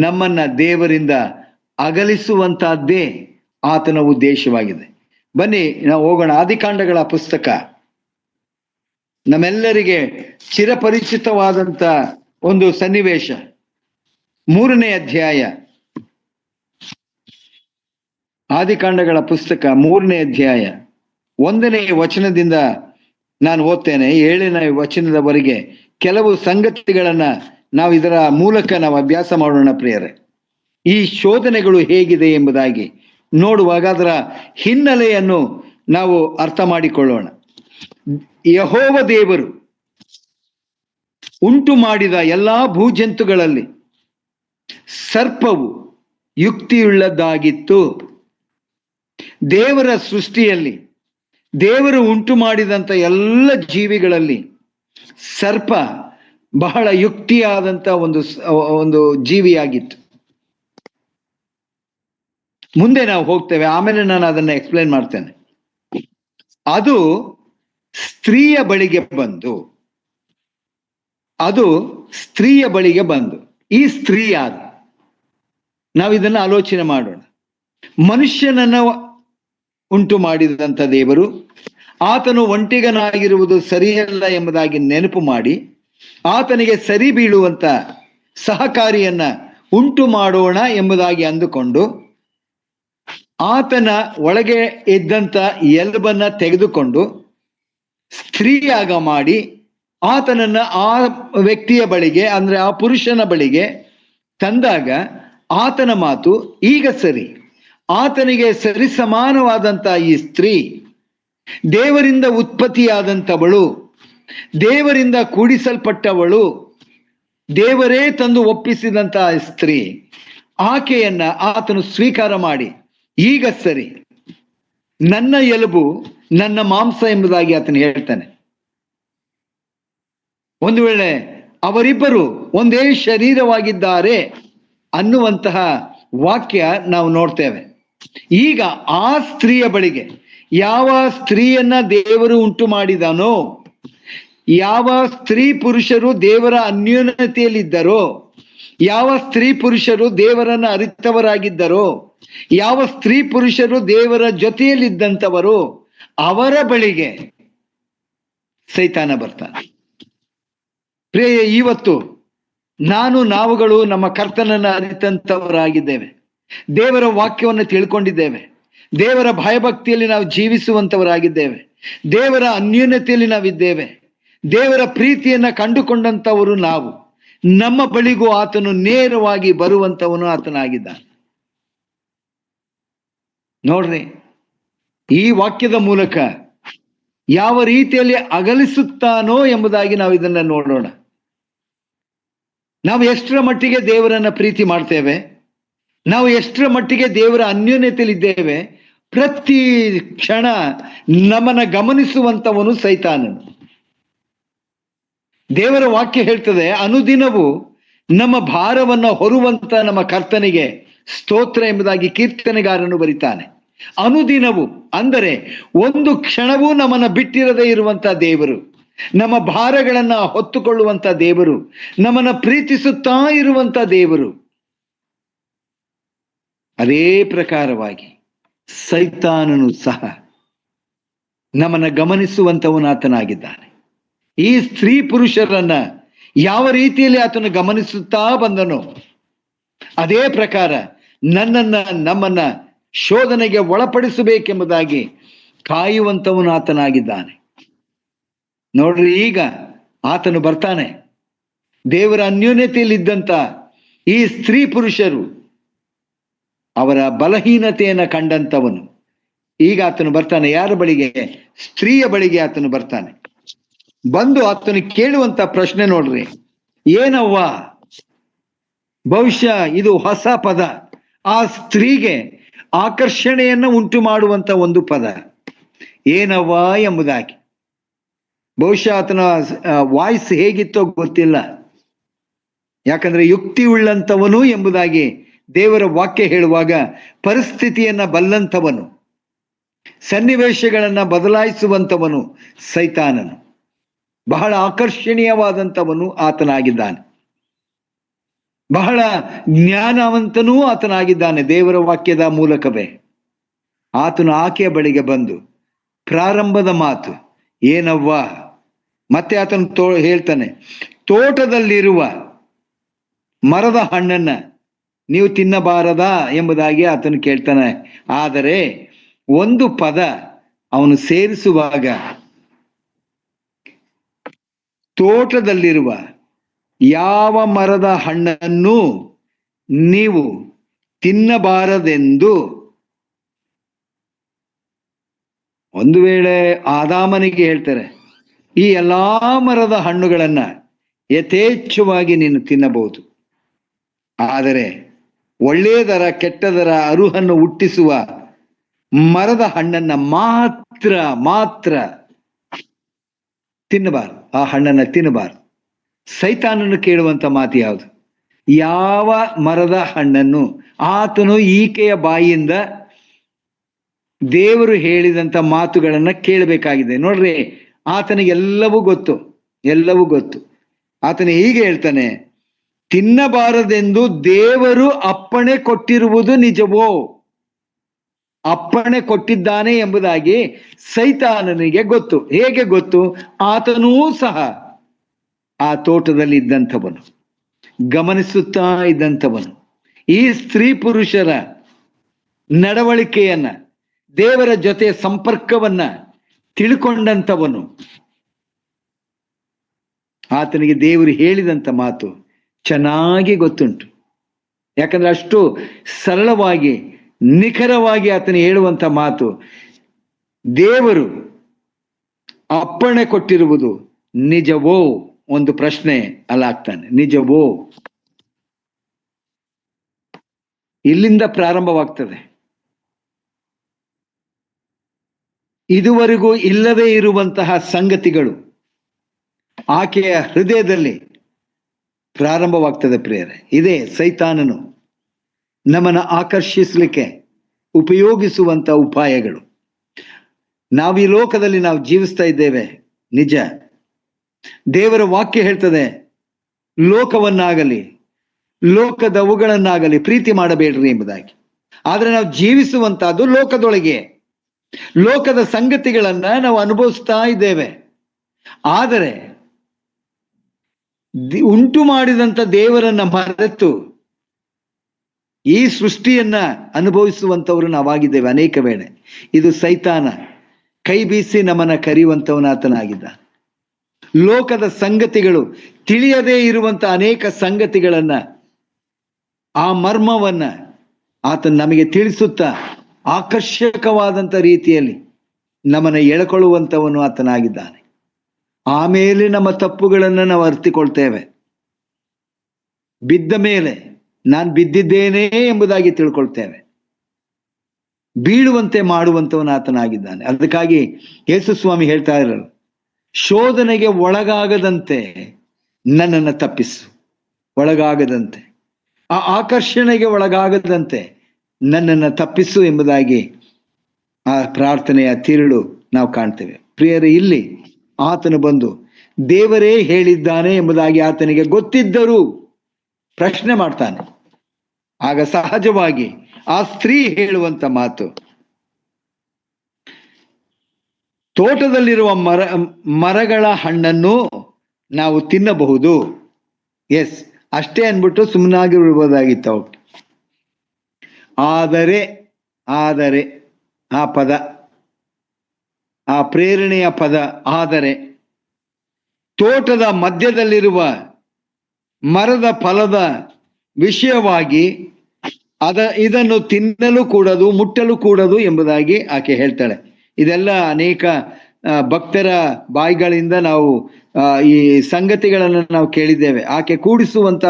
ನಮ್ಮನ್ನ ದೇವರಿಂದ ಅಗಲಿಸುವಂತಹದ್ದೇ ಆತನ ಉದ್ದೇಶವಾಗಿದೆ. ಬನ್ನಿ ನಾವು ಹೋಗೋಣ. ಆದಿಕಾಂಡಗಳ ಪುಸ್ತಕ ನಮ್ಮೆಲ್ಲರಿಗೆ ಚಿರಪರಿಚಿತವಾದಂತ ಒಂದು ಸನ್ನಿವೇಶ. 3ನೇ ಅಧ್ಯಾಯ, ಆದಿಕಾಂಡಗಳ ಪುಸ್ತಕ 3ನೇ ಅಧ್ಯಾಯ 1ನೇ ವಚನದಿಂದ ನಾನು ಓದ್ತೇನೆ. 7ನೇ ವಚನದವರೆಗೆ ಕೆಲವು ಸಂಗತಿಗಳನ್ನ ನಾವು ಇದರ ಮೂಲಕ ನಾವು ಅಭ್ಯಾಸ ಮಾಡೋಣ ಪ್ರಿಯರೇ. ಈ ಶೋಧನೆಗಳು ಹೇಗಿದೆ ಎಂಬುದಾಗಿ ನೋಡುವಾಗ ಅದರ ಹಿನ್ನೆಲೆಯನ್ನು ನಾವು ಅರ್ಥ ಮಾಡಿಕೊಳ್ಳೋಣ. ಯೆಹೋವ ದೇವರು ಉಂಟು ಮಾಡಿದ ಎಲ್ಲಾ ಭೂಜಂತುಗಳಲ್ಲಿ ಸರ್ಪವು ಯುಕ್ತಿಯುಳ್ಳದ್ದಾಗಿತ್ತು. ದೇವರ ಸೃಷ್ಟಿಯಲ್ಲಿ, ದೇವರು ಉಂಟು ಮಾಡಿದಂಥ ಎಲ್ಲ ಜೀವಿಗಳಲ್ಲಿ ಸರ್ಪ ಬಹಳ ಯುಕ್ತಿಯಾದಂಥ ಒಂದು ಜೀವಿಯಾಗಿತ್ತು. ಮುಂದೆ ನಾವು ಹೋಗ್ತೇವೆ, ಆಮೇಲೆ ನಾನು ಅದನ್ನ ಎಕ್ಸ್ಪ್ಲೇನ್ ಮಾಡ್ತೇನೆ. ಅದು ಸ್ತ್ರೀಯ ಬಳಿಗೆ ಬಂದು ಈ ಸ್ತ್ರೀ ಯಾರು? ನಾವು ಇದನ್ನ ಆಲೋಚನೆ ಮಾಡೋಣ. ಮನುಷ್ಯನನ್ನ ಉಂಟು ಮಾಡಿದಂಥ ದೇವರು ಆತನು ಒಂಟಿಗನಾಗಿರುವುದು ಸರಿಯಲ್ಲ ಎಂಬುದಾಗಿ ನೆನಪು ಮಾಡಿ ಆತನಿಗೆ ಸರಿ ಬೀಳುವಂತ ಸಹಕಾರಿಯನ್ನ ಉಂಟು ಮಾಡೋಣ ಎಂಬುದಾಗಿ ಅಂದುಕೊಂಡು ಆತನ ಒಳಗೆ ಇದ್ದಂಥ ಎಲುಬನ್ನ ತೆಗೆದುಕೊಂಡು ಸ್ತ್ರೀಯಾಗ ಮಾಡಿ ಆತನನ್ನ ಆ ವ್ಯಕ್ತಿಯ ಬಳಿಗೆ, ಅಂದ್ರೆ ಆ ಪುರುಷನ ಬಳಿಗೆ ತಂದಾಗ ಆತನ ಮಾತು ಈಗ ಸರಿ. ಆತನಿಗೆ ಸರಿ ಸಮಾನವಾದಂಥ ಈ ಸ್ತ್ರೀ ದೇವರಿಂದ ಉತ್ಪತ್ತಿಯಾದಂಥವಳು, ದೇವರಿಂದ ಕೂಡಿಸಲ್ಪಟ್ಟವಳು, ದೇವರೇ ತಂದು ಒಪ್ಪಿಸಿದಂಥ ಸ್ತ್ರೀ, ಆಕೆಯನ್ನ ಆತನು ಸ್ವೀಕಾರ ಮಾಡಿ ಈಗ ಸರಿ, ನನ್ನ ಎಲುಬು ನನ್ನ ಮಾಂಸ ಎಂಬುದಾಗಿ ಆತನು ಹೇಳ್ತಾನೆ. ಒಂದು ವೇಳೆ ಅವರಿಬ್ಬರು ಒಂದೇ ಶರೀರವಾಗಿದ್ದಾರೆ ಅನ್ನುವಂತಹ ವಾಕ್ಯ ನಾವು ನೋಡ್ತೇವೆ. ಈಗ ಆ ಸ್ತ್ರೀಯ ಬಳಿಗೆ, ಯಾವ ಸ್ತ್ರೀಯನ್ನ ದೇವರು ಉಂಟು ಮಾಡಿದಾನೋ, ಯಾವ ಸ್ತ್ರೀ ಪುರುಷರು ದೇವರ ಅನ್ಯೋನ್ಯತೆಯಲ್ಲಿದ್ದರೋ, ಯಾವ ಸ್ತ್ರೀ ಪುರುಷರು ದೇವರನ್ನ ಅರಿತವರಾಗಿದ್ದರೋ, ಯಾವ ಸ್ತ್ರೀ ಪುರುಷರು ದೇವರ ಜೊತೆಯಲ್ಲಿದ್ದಂಥವರು, ಅವರ ಬಳಿಗೆ ಸೈತಾನ ಬರ್ತಾನೆ. ಪ್ರಿಯ, ಇವತ್ತು ನಾವುಗಳು ನಮ್ಮ ಕರ್ತನನ್ನ ಅರಿತಂತವರಾಗಿದ್ದೇವೆ, ದೇವರ ವಾಕ್ಯವನ್ನು ತಿಳ್ಕೊಂಡಿದ್ದೇವೆ, ದೇವರ ಭಯಭಕ್ತಿಯಲ್ಲಿ ನಾವು ಜೀವಿಸುವಂತವರಾಗಿದ್ದೇವೆ, ದೇವರ ಅನ್ಯೋನ್ಯತೆಯಲ್ಲಿ ನಾವಿದ್ದೇವೆ, ದೇವರ ಪ್ರೀತಿಯನ್ನ ಕಂಡುಕೊಂಡಂತವರು ನಾವು. ನಮ್ಮ ಬಳಿಗೂ ಆತನು ನೇರವಾಗಿ ಬರುವಂತವನು ಆತನಾಗಿದ್ದಾನೆ. ನೋಡ್ರಿ, ಈ ವಾಕ್ಯದ ಮೂಲಕ ಯಾವ ರೀತಿಯಲ್ಲಿ ಅಗಲಿಸುತ್ತಾನೋ ಎಂಬುದಾಗಿ ನಾವು ಇದನ್ನ ನೋಡೋಣ. ನಾವು ಎಷ್ಟರ ಮಟ್ಟಿಗೆ ದೇವರನ್ನ ಪ್ರೀತಿ ಮಾಡ್ತೇವೆ, ನಾವು ಎಷ್ಟರ ಮಟ್ಟಿಗೆ ದೇವರ ಅನ್ಯೋನ್ಯತೆಯಲ್ಲಿದ್ದೇವೆ, ಪ್ರತಿ ಕ್ಷಣ ನಮ್ಮನ್ನ ಗಮನಿಸುವಂತವನು ಸೈತಾನನು. ದೇವರ ವಾಕ್ಯ ಹೇಳ್ತದೆ, ಅನುದಿನವೂ ನಮ್ಮ ಭಾರವನ್ನ ಹೊರುವಂತ ನಮ್ಮ ಕರ್ತನಿಗೆ ಸ್ತೋತ್ರ ಎಂಬುದಾಗಿ ಕೀರ್ತನೆಗಾರನು ಬರಿತಾನೆ. ಅನುದಿನವೂ ಅಂದರೆ ಒಂದು ಕ್ಷಣವೂ ನಮ್ಮನ್ನ ಬಿಟ್ಟಿರದೇ ಇರುವಂತ ದೇವರು, ನಮ್ಮ ಭಾರಗಳನ್ನ ಹೊತ್ತುಕೊಳ್ಳುವಂತ ದೇವರು, ನಮ್ಮನ್ನ ಪ್ರೀತಿಸುತ್ತಾ ಇರುವಂತ ದೇವರು. ಅದೇ ಪ್ರಕಾರವಾಗಿ ಸೈತಾನನು ಸಹ ನಮ್ಮನ್ನ ಗಮನಿಸುವಂತವನು ಆತನಾಗಿದ್ದಾನೆ. ಈ ಸ್ತ್ರೀ ಪುರುಷರನ್ನ ಯಾವ ರೀತಿಯಲ್ಲಿ ಆತನು ಗಮನಿಸುತ್ತಾ ಬಂದನೋ ಅದೇ ಪ್ರಕಾರ ನಮ್ಮನ್ನ ಶೋಧನೆಗೆ ಒಳಪಡಿಸಬೇಕೆಂಬುದಾಗಿ ಕಾಯುವಂತವನು ಆತನಾಗಿದ್ದಾನೆ. ನೋಡ್ರಿ, ಈಗ ಆತನು ಬರ್ತಾನೆ. ದೇವರ ಅನ್ಯೋನ್ಯತೆಯಲ್ಲಿದ್ದಂತ ಈ ಸ್ತ್ರೀ ಪುರುಷರು ಅವರ ಬಲಹೀನತೆಯನ್ನ ಕಂಡಂತವನು ಈಗ ಆತನು ಬರ್ತಾನೆ. ಯಾರ ಬಳಿಗೆ? ಸ್ತ್ರೀಯ ಬಳಿಗೆ ಆತನು ಬರ್ತಾನೆ. ಬಂದು ಆತನು ಕೇಳುವಂತ ಪ್ರಶ್ನೆ ನೋಡ್ರಿ, ಏನವ್ವ? ಬಹುಶಃ ಇದು ಹೊಸ ಪದ, ಆ ಸ್ತ್ರೀಗೆ ಆಕರ್ಷಣೆಯನ್ನ ಉಂಟು ಮಾಡುವಂತ ಒಂದು ಪದ, ಏನವ್ವ ಎಂಬುದಾಗಿ. ಬಹುಶಃ ಆತನ ವಾಯ್ಸ್ ಹೇಗಿತ್ತೋ ಗೊತ್ತಿಲ್ಲ, ಯಾಕಂದ್ರೆ ಯುಕ್ತಿ ಉಳ್ಳಂತವನು ಎಂಬುದಾಗಿ ದೇವರ ವಾಕ್ಯ ಹೇಳುವಾಗ ಪರಿಸ್ಥಿತಿಯನ್ನ ಬಲ್ಲಂತವನು, ಸನ್ನಿವೇಶಗಳನ್ನ ಬದಲಾಯಿಸುವಂತವನು ಸೈತಾನನು. ಬಹಳ ಆಕರ್ಷಣೀಯವಾದಂಥವನು ಆತನಾಗಿದ್ದಾನೆ, ಬಹಳ ಜ್ಞಾನವಂತನೂ ಆತನಾಗಿದ್ದಾನೆ. ದೇವರ ವಾಕ್ಯದ ಮೂಲಕವೇ ಆತನು ಆಕೆಯ ಬಳಿಗೆ ಬಂದು ಪ್ರಾರಂಭದ ಮಾತು ಏನವ್ವ, ಮತ್ತೆ ಆತನು ಹೇಳ್ತಾನೆ, ತೋಟದಲ್ಲಿರುವ ಮರದ ಹಣ್ಣನ್ನ ನೀವು ತಿನ್ನಬಾರದಾ ಎಂಬುದಾಗಿ ಆತನು ಕೇಳ್ತಾನೆ. ಆದರೆ ಒಂದು ಪದ ಅವನು ಸೇರಿಸುವಾಗ, ತೋಟದಲ್ಲಿರುವ ಯಾವ ಮರದ ಹಣ್ಣನ್ನು ನೀವು ತಿನ್ನಬಾರದೆಂದು, ಒಂದು ವೇಳೆ ಆದಾಮನಿಗೆ ಹೇಳ್ತಾರೆ, ಈ ಎಲ್ಲಾ ಮರದ ಹಣ್ಣುಗಳನ್ನ ಯಥೇಚ್ಛವಾಗಿ ನೀನು ತಿನ್ನಬಹುದು, ಆದರೆ ಒಳ್ಳೆಯದರ ಕೆಟ್ಟದರ ಅರುಹನ್ನು ಹುಟ್ಟಿಸುವ ಮರದ ಹಣ್ಣನ್ನ ಮಾತ್ರ ತಿನ್ನಬಾರದು, ಆ ಹಣ್ಣನ್ನ ತಿನ್ನಬಾರದು. ಸೈತಾನನ್ನು ಕೇಳುವಂತ ಮಾತು ಯಾವುದು? ಯಾವ ಮರದ ಹಣ್ಣನ್ನು? ಆತನು ಈಕೆಯ ಬಾಯಿಯಿಂದ ದೇವರು ಹೇಳಿದಂತ ಮಾತುಗಳನ್ನ ಕೇಳಬೇಕಾಗಿದೆ. ನೋಡ್ರಿ, ಆತನಿಗೆ ಎಲ್ಲವೂ ಗೊತ್ತು. ಆತನು ಹೀಗೆ ಹೇಳ್ತಾನೆ, ತಿನ್ನಬಾರದೆಂದು ದೇವರು ಅಪ್ಪಣೆ ಕೊಟ್ಟಿರುವುದು ನಿಜವೋ? ಅಪ್ಪಣೆ ಕೊಟ್ಟಿದ್ದಾನೆ ಎಂಬುದಾಗಿ ಸೈತಾನನಿಗೆ ಗೊತ್ತು. ಹೇಗೆ ಗೊತ್ತು? ಆತನೂ ಸಹ ಆ ತೋಟದಲ್ಲಿ ಇದ್ದಂಥವನು, ಗಮನಿಸುತ್ತಾ ಇದ್ದಂಥವನು, ಈ ಸ್ತ್ರೀ ಪುರುಷರ ನಡವಳಿಕೆಯನ್ನ, ದೇವರ ಜೊತೆ ಸಂಪರ್ಕವನ್ನ ತಿಳ್ಕೊಂಡಂಥವನು. ಆತನಿಗೆ ದೇವರು ಹೇಳಿದಂಥ ಮಾತು ಚೆನ್ನಾಗಿ ಗೊತ್ತುಂಟು. ಯಾಕಂದ್ರೆ ಅಷ್ಟು ಸರಳವಾಗಿ ನಿಖರವಾಗಿ ಆತನು ಹೇಳುವಂಥ ಮಾತು. ದೇವರು ಅಪ್ಪಣೆ ಕೊಟ್ಟಿರುವುದು ನಿಜವೋ? ಒಂದು ಪ್ರಶ್ನೆ ಅಲ್ಲಾಗ್ತಾನೆ. ನಿಜವೋ? ಇಲ್ಲಿಂದ ಪ್ರಾರಂಭವಾಗ್ತದೆ. ಇದುವರೆಗೂ ಇಲ್ಲದೇ ಇರುವಂತಹ ಸಂಗತಿಗಳು ಆಕೆಯ ಹೃದಯದಲ್ಲಿ ಪ್ರಾರಂಭವಾಗ್ತದೆ ಪ್ರಿಯರೇ. ಇದೇ ಸೈತಾನನು ನಮ್ಮನ್ನು ಆಕರ್ಷಿಸಲಿಕ್ಕೆ ಉಪಯೋಗಿಸುವಂತ ಉಪಾಯಗಳು. ನಾವು ಈ ಲೋಕದಲ್ಲಿ ನಾವು ಜೀವಿಸ್ತಾ ಇದ್ದೇವೆ, ನಿಜ. ದೇವರ ವಾಕ್ಯ ಹೇಳ್ತದೆ, ಲೋಕವನ್ನಾಗಲಿ ಲೋಕದವುಗಳನ್ನಾಗಲಿ ಪ್ರೀತಿ ಮಾಡಬೇಡ್ರಿ ಎಂಬುದಾಗಿ. ಆದ್ರೆ ನಾವು ಜೀವಿಸುವಂತಹದ್ದು ಲೋಕದೊಳಗೆ, ಲೋಕದ ಸಂಗತಿಗಳನ್ನ ನಾವು ಅನುಭವಿಸ್ತಾ ಇದ್ದೇವೆ. ಆದರೆ ಉಂಟು ಮಾಡಿದಂಥ ದೇವರನ್ನ ಮರೆತು ಈ ಸೃಷ್ಟಿಯನ್ನ ಅನುಭವಿಸುವಂಥವ್ರು ನಾವಾಗಿದ್ದೇವೆ ಅನೇಕ ವೇಳೆ. ಇದು ಸೈತಾನ ಕೈ ಬೀಸಿ ನಮ್ಮನ್ನ ಕರೆಯುವಂಥವನಾತನಾಗಿದ್ದ. ಲೋಕದ ಸಂಗತಿಗಳು, ತಿಳಿಯದೇ ಇರುವಂತ ಅನೇಕ ಸಂಗತಿಗಳನ್ನ, ಆ ಮರ್ಮವನ್ನ ಆತನ ನಮಗೆ ತಿಳಿಸುತ್ತಾ ಆಕರ್ಷಕವಾದಂಥ ರೀತಿಯಲ್ಲಿ ನಮ್ಮನ್ನು ಎಳ್ಕೊಳ್ಳುವಂಥವನು ಆತನಾಗಿದ್ದಾನೆ. ಆಮೇಲೆ ನಮ್ಮ ತಪ್ಪುಗಳನ್ನು ನಾವು ಅರಿತುಕೊಳ್ತೇವೆ. ಬಿದ್ದ ಮೇಲೆ ನಾನು ಬಿದ್ದಿದ್ದೇನೆ ಎಂಬುದಾಗಿ ತಿಳ್ಕೊಳ್ತೇವೆ. ಬೀಳುವಂತೆ ಮಾಡುವಂಥವನು ಆತನಾಗಿದ್ದಾನೆ. ಅದಕ್ಕಾಗಿ ಯೇಸು ಸ್ವಾಮಿ ಹೇಳ್ತಾ ಇರಲು, ಶೋಧನೆಗೆ ಒಳಗಾಗದಂತೆ ನನ್ನನ್ನು ತಪ್ಪಿಸು. ಒಳಗಾಗದಂತೆ, ಆ ಆಕರ್ಷಣೆಗೆ ಒಳಗಾಗದಂತೆ ನನ್ನನ್ನು ತಪ್ಪಿಸು ಎಂಬುದಾಗಿ ಆ ಪ್ರಾರ್ಥನೆಯ ತಿರುಳು ನಾವು ಕಾಣ್ತೇವೆ. ಪ್ರಿಯರೇ, ಇಲ್ಲಿ ಆತನು ಬಂದು ದೇವರೇ ಹೇಳಿದ್ದಾನೆ ಎಂಬುದಾಗಿ ಆತನಿಗೆ ಗೊತ್ತಿದ್ದರೂ ಪ್ರಶ್ನೆ ಮಾಡ್ತಾನೆ. ಆಗ ಸಹಜವಾಗಿ ಆ ಸ್ತ್ರೀ ಹೇಳುವಂತ ಮಾತು, ತೋಟದಲ್ಲಿರುವ ಮರಗಳ ಹಣ್ಣನ್ನು ನಾವು ತಿನ್ನಬಹುದು. ಎಸ್, ಅಷ್ಟೇ ಅನ್ಬಿಟ್ಟು ಸುಮ್ಮನಾಗಿರ್ಬೋದಾಗಿತ್ತು ಅವಳು. ಆದರೆ ಆ ಪದ, ಆ ಪ್ರೇರಣೆಯ ಪದ ಆದರೆ, ತೋಟದ ಮಧ್ಯದಲ್ಲಿರುವ ಮರದ ಫಲದ ವಿಷಯವಾಗಿ ಇದನ್ನು ತಿನ್ನಲು ಕೂಡದು, ಮುಟ್ಟಲು ಕೂಡದು ಎಂಬುದಾಗಿ ಆಕೆ ಹೇಳ್ತಾಳೆ. ಇದೆಲ್ಲ ಅನೇಕ ಭಕ್ತರ ಬಾಯಿಗಳಿಂದ ನಾವು ಈ ಸಂಗತಿಗಳನ್ನು ನಾವು ಕೇಳಿದ್ದೇವೆ. ಆಕೆ ಕೂಡಿಸುವಂತ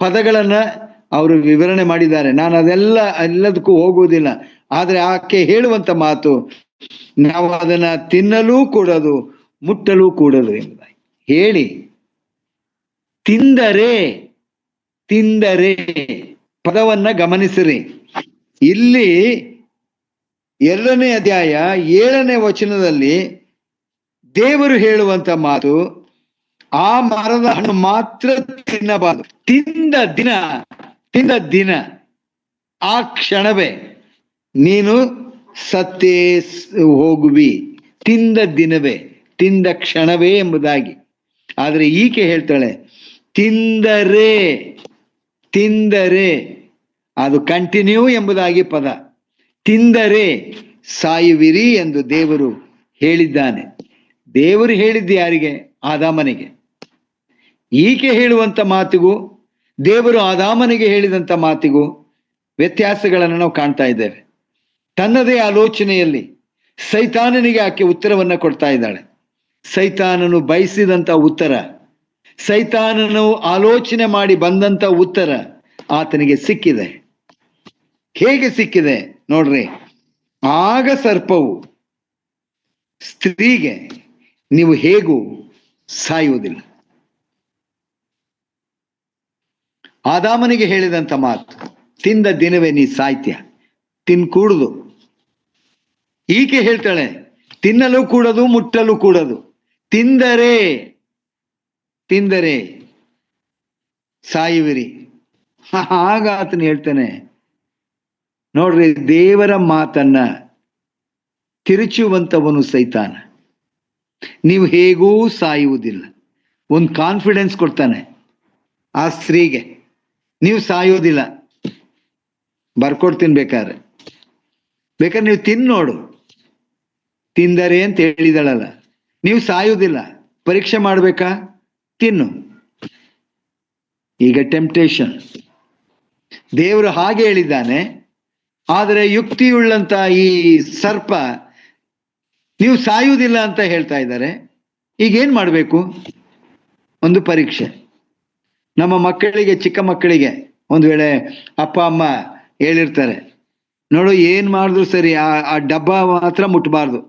ಪದಗಳನ್ನ ಅವರು ವಿವರಣೆ ಮಾಡಿದ್ದಾರೆ. ನಾನು ಎಲ್ಲದಕ್ಕೂ ಹೋಗುವುದಿಲ್ಲ. ಆದ್ರೆ ಆಕೆ ಹೇಳುವಂತ ಮಾತು, ನಾವು ಅದನ್ನ ತಿನ್ನಲೂ ಕೂಡದು, ಮುಟ್ಟಲೂ ಕೂಡದು ಎಂಬುದಾಗಿ ಹೇಳಿ, ತಿಂದರೆ ಪದವನ್ನ ಗಮನಿಸಿರಿ. ಇಲ್ಲಿ 2ನೇ ಅಧ್ಯಾಯ 7ನೇ ವಚನದಲ್ಲಿ ದೇವರು ಹೇಳುವಂತ ಮಾತು, ಆ ಮರದ ಹಣ್ಣು ಮಾತ್ರ ತಿನ್ನಬಾರದು. ತಿಂದ ದಿನ ಆ ಕ್ಷಣವೇ ನೀನು ಸತ್ತೇ ಹೋಗುವಿ. ತಿಂದ ದಿನವೇ, ತಿಂದ ಕ್ಷಣವೇ ಎಂಬುದಾಗಿ. ಆದರೆ ಈಕೆ ಹೇಳ್ತಾಳೆ, ತಿಂದರೆ ಅದು ಕಂಟಿನ್ಯೂ ಎಂಬುದಾಗಿ ಪದ. ತಿಂದರೆ ಸಾಯುವಿರಿ ಎಂದು ದೇವರು ಹೇಳಿದ್ದಾನೆ. ದೇವರು ಹೇಳಿದ್ದು ಯಾರಿಗೆ? ಆದಾಮನಿಗೆ. ಈಕೆ ಹೇಳುವಂತ ಮಾತಿಗೂ ದೇವರು ಆದಾಮನಿಗೆ ಹೇಳಿದಂತ ಮಾತಿಗೂ ವ್ಯತ್ಯಾಸಗಳನ್ನು ನಾವು ಕಾಣ್ತಾ ಇದ್ದೇವೆ. ತನ್ನದೇ ಆಲೋಚನೆಯಲ್ಲಿ ಸೈತಾನನಿಗೆ ಆಕೆ ಉತ್ತರವನ್ನ ಕೊಡ್ತಾ ಇದ್ದಾಳೆ. ಸೈತಾನನು ಬಯಸಿದಂತ ಉತ್ತರ, ಸೈತಾನನು ಆಲೋಚನೆ ಮಾಡಿ ಬಂದಂತ ಉತ್ತರ ಆತನಿಗೆ ಸಿಕ್ಕಿದೆ. ಹೇಗೆ ಸಿಕ್ಕಿದೆ ನೋಡ್ರಿ. ಆಗ ಸರ್ಪವು ಸ್ತ್ರೀಗೆ, ನೀವು ಹೇಗೂ ಸಾಯುವುದಿಲ್ಲ. ಆದಾಮನಿಗೆ ಹೇಳಿದಂತ ಮಾತು, ತಿಂದ ದಿನವೇ ನೀ ಸಾಯ್ತೀಯ, ತಿನ್ಕೂಡುದು. ಈಕೆ ಹೇಳ್ತಾಳೆ, ತಿನ್ನಲು ಕೂಡದು, ಮುಟ್ಟಲು ಕೂಡದು. ತಿಂದರೆ ಸಾಯುವಿರಿ. ಆಗ ಆತನು ಹೇಳ್ತಾನೆ, ನೋಡ್ರಿ, ದೇವರ ಮಾತನ್ನ ತಿರುಚುವಂತವನು ಸೈತಾನ. ನೀವು ಹೇಗೂ ಸಾಯುವುದಿಲ್ಲ. ಒಂದು ಕಾನ್ಫಿಡೆನ್ಸ್ ಕೊಡ್ತಾನೆ ಆ ಸ್ತ್ರೀಗೆ, ನೀವು ಸಾಯೋದಿಲ್ಲ, ಬರ್ಕೊಡ್ತೀನಿ ಬೇಕಾದ್ರೆ ನೀವು ತಿನ್ನೋಡು, ತಿಂದರೆ ಅಂತ ಹೇಳಿದಳಲ್ಲ, ನೀವು ಸಾಯುವುದಿಲ್ಲ, ಪರೀಕ್ಷೆ ಮಾಡ್ಬೇಕಾ, ತಿನ್ನು. ಈಗ ಟೆಂಪ್ಟೇಷನ್, ದೇವರು ಹಾಗೆ ಹೇಳಿದ್ದಾನೆ. ಆದರೆ ಯುಕ್ತಿಯುಳ್ಳಂತ ಈ ಸರ್ಪ ನೀವು ಸಾಯುವುದಿಲ್ಲ ಅಂತ ಹೇಳ್ತಾ ಇದ್ದಾರೆ. ಈಗೇನ್ ಮಾಡಬೇಕು? ಒಂದು ಪರೀಕ್ಷೆ. ನಮ್ಮ ಮಕ್ಕಳಿಗೆ, ಚಿಕ್ಕ ಮಕ್ಕಳಿಗೆ ಒಂದು ವೇಳೆ ಅಪ್ಪ ಅಮ್ಮ ಹೇಳಿರ್ತಾರೆ, ನೋಡು ಏನ್ ಮಾಡಿದ್ರು ಸರಿ, ಆ ಡಬ್ಬ ಮಾತ್ರ ಮುಟ್ಬಾರ್ದು,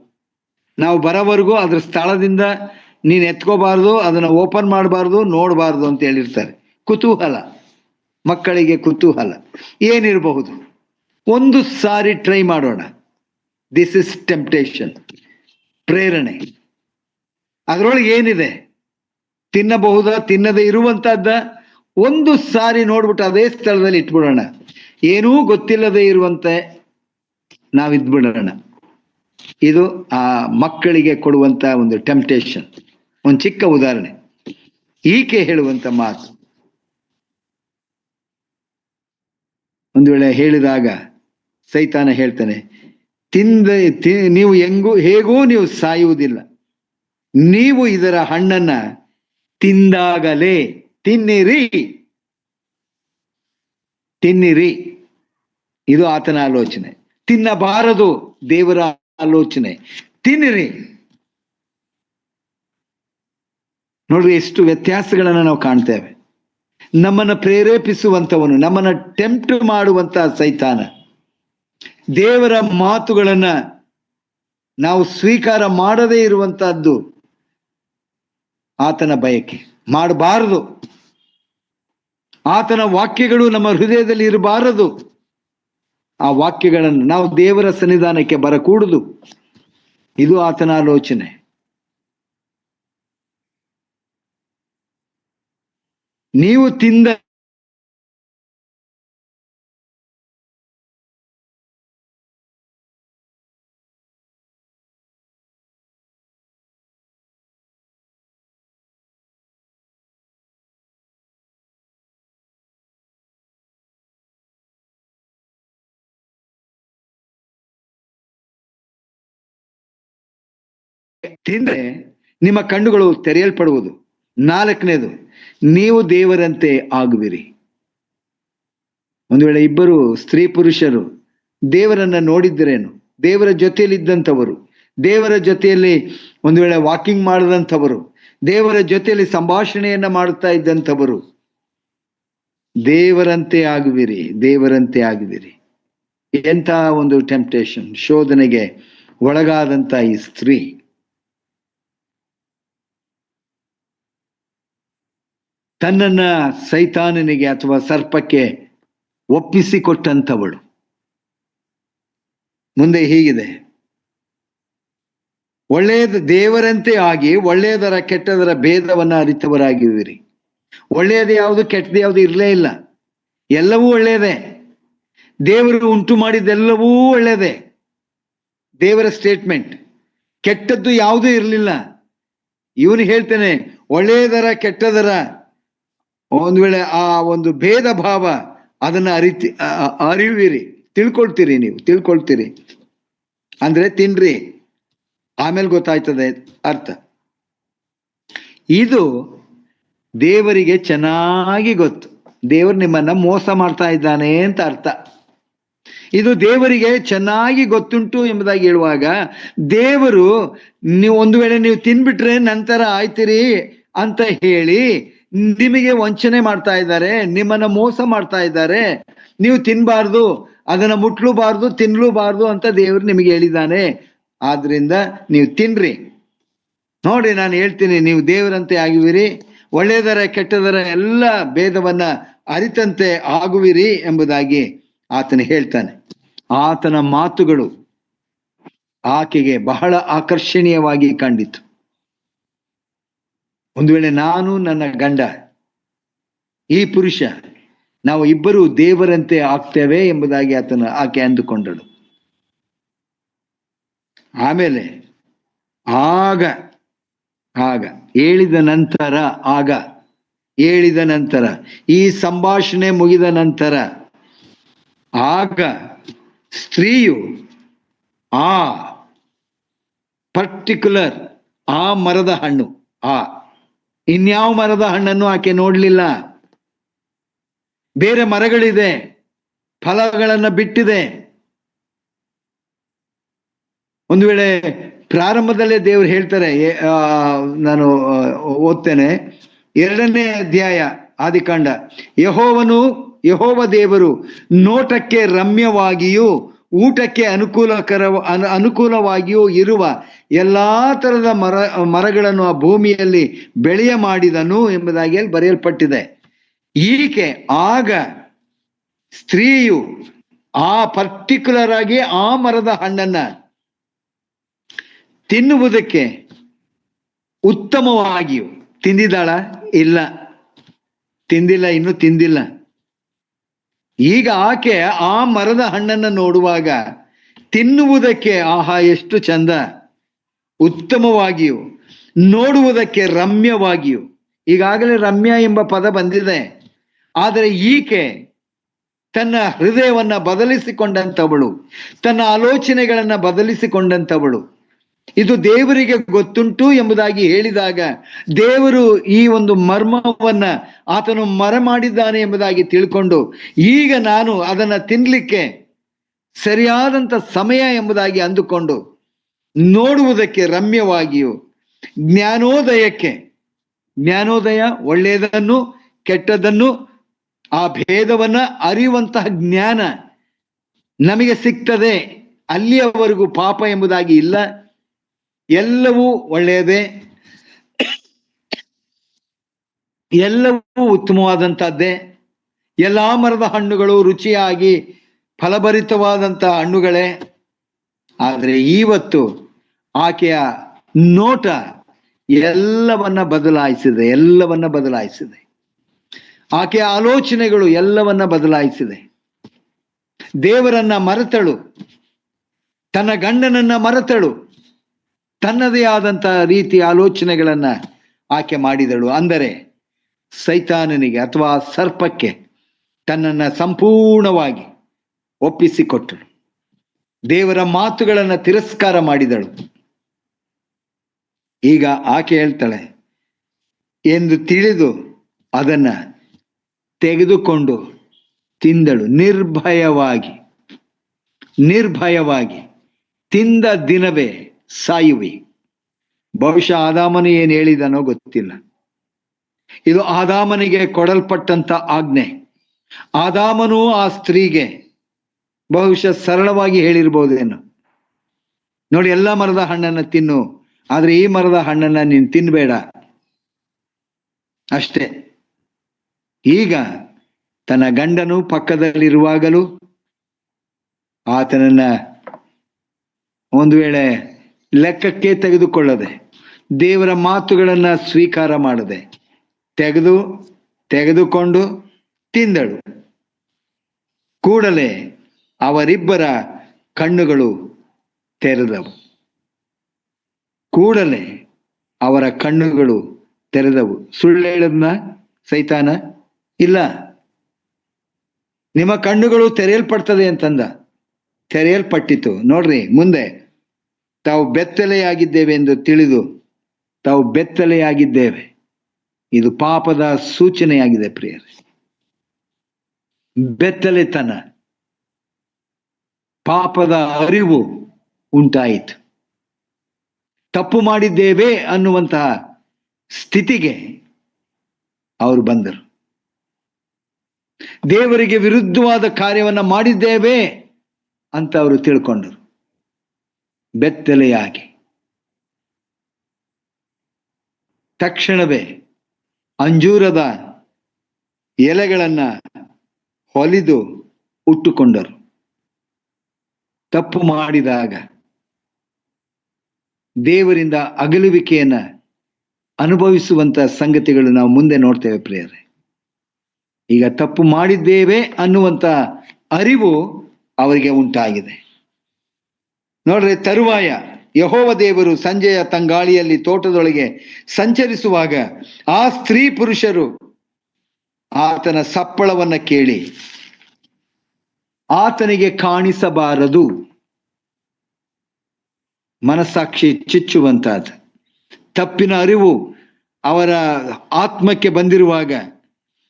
ನಾವು ಬರೋವರೆಗೂ ಅದ್ರ ಸ್ಥಳದಿಂದ ನೀನ್ ಎತ್ಕೋಬಾರ್ದು, ಅದನ್ನ ಓಪನ್ ಮಾಡಬಾರ್ದು, ನೋಡಬಾರ್ದು ಅಂತ ಹೇಳಿರ್ತಾರೆ. ಕುತೂಹಲ, ಮಕ್ಕಳಿಗೆ ಕುತೂಹಲ ಏನಿರಬಹುದು. ಒಂದು ಸಾರಿ ಟ್ರೈ ಮಾಡೋಣ. ದಿಸ್ ಇಸ್ ಟೆಂಪ್ಟೇಷನ್, ಪ್ರೇರಣೆ. ಅದರೊಳಗೆ ಏನಿದೆ, ತಿನ್ನಬಹುದಾ, ತಿನ್ನದೇ ಇರುವಂತಹದ್ದ, ಒಂದು ಸಾರಿ ನೋಡ್ಬಿಟ್ಟು ಅದೇ ಸ್ಥಳದಲ್ಲಿ ಇಟ್ಬಿಡೋಣ. ಏನೂ ಗೊತ್ತಿಲ್ಲದೆ ಇರುವಂತೆ ನಾವಿದ್ಬಿಡೋಣ. ಇದು ಆ ಮಕ್ಕಳಿಗೆ ಕೊಡುವಂತ ಒಂದು ಟೆಂಪ್ಟೇಷನ್. ಒಂದು ಚಿಕ್ಕ ಉದಾಹರಣೆ, ಈಕೆ ಹೇಳುವಂತ ಮಾತು. ಒಂದು ವೇಳೆ ಹೇಳಿದಾಗ ಸೈತಾನ ಹೇಳ್ತಾನೆ, ನೀವು ಹೇಗೂ ನೀವು ಸಾಯುವುದಿಲ್ಲ, ನೀವು ಇದರ ಹಣ್ಣನ್ನ ತಿಂದಾಗಲೇ, ತಿನ್ನಿರಿ. ಇದು ಆತನ ಆಲೋಚನೆ. ತಿನ್ನಬಾರದು, ದೇವರ ಆಲೋಚನೆ. ತಿನ್ನಿರಿ. ನೋಡ್ರಿ, ಎಷ್ಟು ವ್ಯತ್ಯಾಸಗಳನ್ನ ನಾವು ಕಾಣ್ತೇವೆ. ನಮ್ಮನ್ನ ಪ್ರೇರೇಪಿಸುವಂತವನು, ನಮ್ಮನ್ನ ಟೆಂಪ್ಟ್ ಮಾಡುವಂತ ಸೈತಾನ. ದೇವರ ಮಾತುಗಳನ್ನ ನಾವು ಸ್ವೀಕಾರ ಮಾಡದೇ ಇರುವಂತಹದ್ದು ಆತನ ಬಯಕೆ. ಮಾಡಬಾರದು. ಆತನ ವಾಕ್ಯಗಳು ನಮ್ಮ ಹೃದಯದಲ್ಲಿ ಇರಬಾರದು. ಆ ವಾಕ್ಯಗಳನ್ನು ನಾವು ದೇವರ ಸನ್ನಿಧಾನಕ್ಕೆ ಬರಕೂಡುದು. ಇದು ಆತನ ಆಲೋಚನೆ. ನೀವು ತಿಂದ ತಿಂದ್ರೆ ನಿಮ್ಮ ಕಣ್ಣುಗಳು ತೆರೆಯಲ್ಪಡುವುದು. 4ನೇದು, ನೀವು ದೇವರಂತೆ ಆಗುವಿರಿ. ಒಂದು ವೇಳೆ ಇಬ್ಬರು ಸ್ತ್ರೀ ಪುರುಷರು ದೇವರನ್ನ ನೋಡಿದ್ದರೇನು, ದೇವರ ಜೊತೆಯಲ್ಲಿ ಇದ್ದಂಥವರು, ದೇವರ ಜೊತೆಯಲ್ಲಿ ಒಂದು ವೇಳೆ ವಾಕಿಂಗ್ ಮಾಡಿದಂಥವರು, ದೇವರ ಜೊತೆಯಲ್ಲಿ ಸಂಭಾಷಣೆಯನ್ನ ಮಾಡುತ್ತಾ ಇದ್ದಂಥವರು, ದೇವರಂತೆ ಆಗುವಿರಿ, ದೇವರಂತೆ ಆಗುವಿರಿ. ಎಂಥ ಒಂದು ಟೆಂಪ್ಟೇಷನ್, ಶೋಧನೆಗೆ ಒಳಗಾದಂತ ಈ ಸ್ತ್ರೀ. ತನ್ನನ್ನ ಸೈತಾನನಿಗೆ ಅಥವಾ ಸರ್ಪಕ್ಕೆ ಒಪ್ಪಿಸಿಕೊಟ್ಟಂಥವಳು. ಮುಂದೆ ಹೀಗಿದೆ, ದೇವರಂತೆ ಆಗಿ ಒಳ್ಳೆಯದರ ಕೆಟ್ಟದರ ಭೇದವನ್ನ ಅರಿತವರಾಗಿರುವಿರಿ. ಒಳ್ಳೆಯದು ಯಾವುದು, ಕೆಟ್ಟದ್ದು ಯಾವುದು ಇರಲೇ ಇಲ್ಲ, ಎಲ್ಲವೂ ಒಳ್ಳೆಯದೇ. ದೇವರು ಉಂಟು ಮಾಡಿದ್ದೆಲ್ಲವೂ ಒಳ್ಳೆಯದೇ. ದೇವರ ಸ್ಟೇಟ್ಮೆಂಟ್. ಕೆಟ್ಟದ್ದು ಯಾವುದೂ ಇರಲಿಲ್ಲ. ಇವನು ಹೇಳ್ತಾನೆ, ಒಳ್ಳೆಯದರ ಕೆಟ್ಟದರ ಒಂದು ವೇಳೆ ಆ ಒಂದು ಭೇದ ಭಾವ ಅದನ್ನ ಅರಿವಿರಿ, ತಿಳ್ಕೊಳ್ತೀರಿ. ನೀವು ತಿಳ್ಕೊಳ್ತೀರಿ ಅಂದ್ರೆ ತಿನ್ರಿ, ಆಮೇಲೆ ಗೊತ್ತಾಯ್ತದೆ ಅರ್ಥ. ಇದು ದೇವರಿಗೆ ಚೆನ್ನಾಗಿ ಗೊತ್ತು. ದೇವರು ನಿಮ್ಮನ್ನ ಮೋಸ ಮಾಡ್ತಾ ಇದ್ದಾನೆ ಅಂತ ಅರ್ಥ. ಇದು ದೇವರಿಗೆ ಚೆನ್ನಾಗಿ ಗೊತ್ತುಂಟು ಎಂಬುದಾಗಿ ಹೇಳುವಾಗ, ದೇವರು ನೀವು ಒಂದು ವೇಳೆ ನೀವು ತಿನ್ಬಿಟ್ರೆ ನಂತರ ಆಯ್ತಿರಿ ಅಂತ ಹೇಳಿ ನಿಮಗೆ ವಂಚನೆ ಮಾಡ್ತಾ ಇದ್ದಾರೆ, ನಿಮ್ಮನ್ನ ಮೋಸ ಮಾಡ್ತಾ ಇದ್ದಾರೆ. ನೀವು ತಿನ್ಬಾರ್ದು, ಅದನ್ನ ಮುಟ್ಲೂಬಾರ್ದು, ತಿನ್ಲೂಬಾರ್ದು ಅಂತ ದೇವರು ನಿಮಗೆ ಹೇಳಿದ್ದಾನೆ. ಆದ್ರಿಂದ ನೀವು ತಿನ್ರಿ. ನೋಡಿ, ನಾನು ಹೇಳ್ತೀನಿ, ನೀವು ದೇವರಂತೆ ಆಗುವಿರಿ, ಒಳ್ಳೆಯದರ ಕೆಟ್ಟದರ ಎಲ್ಲ ಭೇದವನ್ನ ಅರಿತಂತೆ ಆಗುವಿರಿ ಎಂಬುದಾಗಿ ಆತನು ಹೇಳ್ತಾನೆ. ಆತನ ಮಾತುಗಳು ಆಕೆಗೆ ಬಹಳ ಆಕರ್ಷಣೀಯವಾಗಿ ಕಂಡಿತು. ಒಂದು ವೇಳೆ ನಾನು, ನನ್ನ ಗಂಡ, ಈ ಪುರುಷ ನಾವು ಇಬ್ಬರು ದೇವರಂತೆ ಆಗ್ತೇವೆ ಎಂಬುದಾಗಿ ಆಕೆ ಅಂದುಕೊಂಡಳು. ಆಮೇಲೆ ಆಗ ಹೇಳಿದ ನಂತರ ಈ ಸಂಭಾಷಣೆ ಮುಗಿದ ನಂತರ ಆಗ ಸ್ತ್ರೀಯು ಆ ಪರ್ಟಿಕ್ಯುಲರ್ ಆ ಮರದ ಹಣ್ಣು, ಇನ್ಯಾವ ಮರದ ಹಣ್ಣನ್ನು ಆಕೆ ನೋಡ್ಲಿಲ್ಲ. ಬೇರೆ ಮರಗಳಿದೆ, ಫಲಗಳನ್ನ ಬಿಟ್ಟಿದೆ. ಒಂದು ವೇಳೆ ಪ್ರಾರಂಭದಲ್ಲೇ ದೇವರು ಹೇಳ್ತಾರೆ, ನಾನು ಓದ್ತೇನೆ, 2ನೇ ಅಧ್ಯಾಯ ಆದಿಕಾಂಡ, ಯೆಹೋವ ದೇವರು ನೋಟಕ್ಕೆ ರಮ್ಯವಾಗಿಯೂ ಊಟಕ್ಕೆ ಅನುಕೂಲವಾಗಿಯೂ ಇರುವ ಎಲ್ಲಾ ತರದ ಮರಗಳನ್ನು ಆ ಭೂಮಿಯಲ್ಲಿ ಬೆಳೆಯ ಮಾಡಿದನು ಎಂಬುದಾಗಿ ಅಲ್ಲಿ ಬರೆಯಲ್ಪಟ್ಟಿದೆ. ಈಕೆ ಆಗ ಸ್ತ್ರೀಯು ಆ ಪರ್ಟಿಕ್ಯುಲರ್ ಆಗಿ ಆ ಮರದ ಹಣ್ಣನ್ನ ತಿನ್ನುವುದಕ್ಕೆ ಉತ್ತಮವಾಗಿಯೂ ತಿಂದಿದ್ದಾಳ? ಇಲ್ಲ, ತಿಂದಿಲ್ಲ, ಇನ್ನೂ ತಿಂದಿಲ್ಲ. ಈಗ ಆಕೆ ಆ ಮರದ ಹಣ್ಣನ್ನು ನೋಡುವಾಗ ತಿನ್ನುವುದಕ್ಕೆ ಆಹಾ ಎಷ್ಟು ಚಂದ, ಉತ್ತಮವಾಗಿಯೂ ನೋಡುವುದಕ್ಕೆ ರಮ್ಯವಾಗಿಯೂ. ಈಗಾಗಲೇ ರಮ್ಯ ಎಂಬ ಪದ ಬಂದಿದೆ. ಆದರೆ ಈಕೆ ತನ್ನ ಹೃದಯವನ್ನ ಬದಲಿಸಿಕೊಂಡಂಥವಳು, ತನ್ನ ಆಲೋಚನೆಗಳನ್ನ ಬದಲಿಸಿಕೊಂಡಂಥವಳು. ಇದು ದೇವರಿಗೆ ಗೊತ್ತುಂಟು ಎಂಬುದಾಗಿ ಹೇಳಿದಾಗ ದೇವರು ಈ ಒಂದು ಮರ್ಮವನ್ನ ಆತನು ಮರೆಮಾಡಿದ್ದಾನೆ ಎಂಬುದಾಗಿ ತಿಳ್ಕೊಂಡು ಈಗ ನಾನು ಅದನ್ನ ತಿನ್ಲಿಕ್ಕೆ ಸರಿಯಾದಂಥ ಸಮಯ ಎಂಬುದಾಗಿ ಅಂದುಕೊಂಡು ನೋಡುವುದಕ್ಕೆ ರಮ್ಯವಾಗಿಯೂ ಜ್ಞಾನೋದಯ ಒಳ್ಳೆಯದನ್ನು ಕೆಟ್ಟದನ್ನು ಆ ಭೇದವನ್ನ ಅರಿಯುವಂತಹ ಜ್ಞಾನ ನಮಗೆ ಸಿಗ್ತದೆ. ಅಲ್ಲಿಯವರೆಗೂ ಪಾಪ ಎಂಬುದಾಗಿ ಇಲ್ಲ, ಎಲ್ಲವೂ ಒಳ್ಳೆಯದೇ, ಎಲ್ಲವೂ ಉತ್ತಮವಾದಂಥದ್ದೇ. ಎಲ್ಲಾ ಮರದ ಹಣ್ಣುಗಳು ರುಚಿಯಾಗಿ ಫಲಭರಿತವಾದಂತಹ ಹಣ್ಣುಗಳೇ. ಆದರೆ ಇವತ್ತು ಆಕೆಯ ನೋಟ ಎಲ್ಲವನ್ನ ಬದಲಾಯಿಸಿದೆ. ಆಕೆಯ ಆಲೋಚನೆಗಳು ಎಲ್ಲವನ್ನ ಬದಲಾಯಿಸಿದೆ. ದೇವರನ್ನ ಮರೆತಳು, ತನ್ನ ಗಂಡನನ್ನ ಮರೆತಳು, ತನ್ನದೇ ಆದಂತಹ ರೀತಿಯ ಆಲೋಚನೆಗಳನ್ನ ಆಕೆ ಮಾಡಿದಳು. ಅಂದರೆ ಸೈತಾನನಿಗೆ ಅಥವಾ ಸರ್ಪಕ್ಕೆ ತನ್ನನ್ನ ಸಂಪೂರ್ಣವಾಗಿ ಒಪ್ಪಿಸಿಕೊಟ್ಟಳು. ದೇವರ ಮಾತುಗಳನ್ನು ತಿರಸ್ಕಾರ ಮಾಡಿದಳು. ಈಗ ಆಕೆ ಹೇಳ್ತಾಳೆ, ಎಂದು ತಿಳಿದು ಅದನ್ನ ತೆಗೆದುಕೊಂಡು ತಿಂದಳು. ನಿರ್ಭಯವಾಗಿ ತಿಂದ ದಿನವೇ ಸಾಯುವಿ. ಬಹುಶಃ ಆದಾಮನು ಏನು ಹೇಳಿದನೋ ಗೊತ್ತಿಲ್ಲ. ಇದು ಆದಾಮನಿಗೆ ಕೊಡಲ್ಪಟ್ಟಂತ ಆಜ್ಞೆ. ಆದಾಮನು ಆ ಸ್ತ್ರೀಗೆ ಬಹುಶಃ ಸರಳವಾಗಿ ಹೇಳಿರ್ಬೋದೇನು, ನೋಡಿ ಎಲ್ಲ ಮರದ ಹಣ್ಣನ್ನ ತಿನ್ನು, ಆದ್ರೆ ಈ ಮರದ ಹಣ್ಣನ್ನ ನೀನು ತಿನ್ಬೇಡ, ಅಷ್ಟೇ. ಈಗ ತನ್ನ ಗಂಡನು ಪಕ್ಕದಲ್ಲಿರುವಾಗಲೂ ಆತನನ್ನ ಒಂದು ವೇಳೆ ಲೆಕ್ಕಕ್ಕೆ ತೆಗೆದುಕೊಳ್ಳದೆ, ದೇವರ ಮಾತುಗಳನ್ನ ಸ್ವೀಕಾರ ಮಾಡದೆ ತೆಗೆದುಕೊಂಡು ತಿಂದಳು. ಕೂಡಲೇ ಅವರಿಬ್ಬರ ಕಣ್ಣುಗಳು ತೆರೆದವು. ಸುಳ್ಳು ಹೇಳದ್ನ ಸೈತಾನ? ಇಲ್ಲ, ನಿಮ್ಮ ಕಣ್ಣುಗಳು ತೆರೆಯಲ್ಪಡ್ತದೆ ಅಂತಂದ. ತೆರೆಯಲ್ಪಟ್ಟಿತು. ನೋಡ್ರಿ, ಮುಂದೆ ತಾವು ಬೆತ್ತಲೆಯಾಗಿದ್ದೇವೆ ಎಂದು ತಿಳಿದು ತಾವು ಬೆತ್ತಲೆಯಾಗಿದ್ದೇವೆ. ಇದು ಪಾಪದ ಸೂಚನೆಯಾಗಿದೆ ಪ್ರಿಯರೇ. ಬೆತ್ತಲೆತನ, ಪಾಪದ ಅರಿವು ಉಂಟಾಯಿತು. ತಪ್ಪು ಮಾಡಿದ್ದೇವೆ ಅನ್ನುವಂತಹ ಸ್ಥಿತಿಗೆ ಅವರು ಬಂದರು. ದೇವರಿಗೆ ವಿರುದ್ಧವಾದ ಕಾರ್ಯವನ್ನ ಮಾಡಿದ್ದೇವೆ ಅಂತ ಅವರು ತಿಳ್ಕೊಂಡರು. ಬೆತ್ತಲೆಯಾಗಿ ತಕ್ಷಣವೇ ಅಂಜೂರದ ಎಲೆಗಳನ್ನ ಹೊಲಿದು ಉಟ್ಟುಕೊಂಡರು. ತಪ್ಪು ಮಾಡಿದಾಗ ದೇವರಿಂದ ಅಗಲುವಿಕೆಯನ್ನ ಅನುಭವಿಸುವಂತ ಸಂಗತಿಗಳು ನಾವು ಮುಂದೆ ನೋಡ್ತೇವೆ ಪ್ರಿಯರೇ. ಈಗ ತಪ್ಪು ಮಾಡಿದ್ದೇವೆ ಅನ್ನುವಂಥ ಅರಿವು ಅವರಿಗೆ ಉಂಟಾಗಿದೆ. ನೋಡ್ರಿ, ತರುವಾಯ ಯೆಹೋವ ದೇವರು ಸಂಜೆಯ ತಂಗಾಳಿಯಲ್ಲಿ ತೋಟದೊಳಗೆ ಸಂಚರಿಸುವಾಗ ಆ ಸ್ತ್ರೀ ಪುರುಷರು ಆತನ ಸಪ್ಪಳವನ್ನ ಕೇಳಿ ಆತನಿಗೆ ಕಾಣಿಸಬಾರದು. ಮನಸ್ಸಾಕ್ಷಿ ಚುಚ್ಚುವಂತಹದ್ದು, ತಪ್ಪಿನ ಅರಿವು ಅವರ ಆತ್ಮಕ್ಕೆ ಬಂದಿರುವಾಗ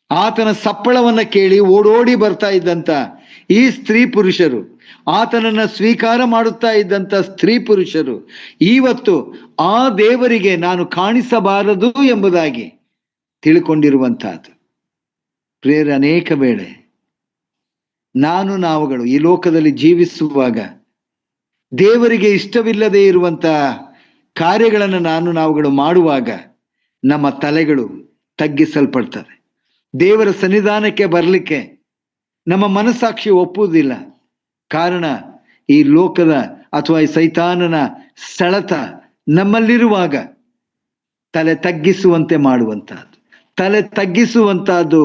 ಆತನ ಸಪ್ಪಳವನ್ನ ಕೇಳಿ ಓಡೋಡಿ ಬರ್ತಾ ಇದ್ದಂತ ಈ ಸ್ತ್ರೀ ಪುರುಷರು, ಆತನನ್ನ ಸ್ವೀಕಾರ ಮಾಡುತ್ತಾ ಇದ್ದಂತ ಸ್ತ್ರೀ ಪುರುಷರು ಇವತ್ತು ಆ ದೇವರಿಗೆ ನಾನು ಕಾಣಿಸಬಾರದು ಎಂಬುದಾಗಿ ತಿಳ್ಕೊಂಡಿರುವಂತಹದ್ದು. ಪ್ರಿಯರೇ, ಅನೇಕ ವೇಳೆ ನಾವುಗಳು ಈ ಲೋಕದಲ್ಲಿ ಜೀವಿಸುವಾಗ ದೇವರಿಗೆ ಇಷ್ಟವಿಲ್ಲದೆ ಇರುವಂತಹ ಕಾರ್ಯಗಳನ್ನು ನಾವುಗಳು ಮಾಡುವಾಗ ನಮ್ಮ ತಲೆಗಳು ತಗ್ಗಿಸಲ್ಪಡ್ತವೆ. ದೇವರ ಸನ್ನಿಧಾನಕ್ಕೆ ಬರಲಿಕ್ಕೆ ನಮ್ಮ ಮನಸ್ಸಾಕ್ಷಿ ಒಪ್ಪುವುದಿಲ್ಲ. ಕಾರಣ, ಈ ಲೋಕದ ಅಥವಾ ಈ ಸೈತಾನನ ಸೆಳೆತ ನಮ್ಮಲ್ಲಿರುವಾಗ ತಲೆ ತಗ್ಗಿಸುವಂತೆ ಮಾಡುವಂತಹದ್ದು, ತಲೆ ತಗ್ಗಿಸುವಂತಹದ್ದು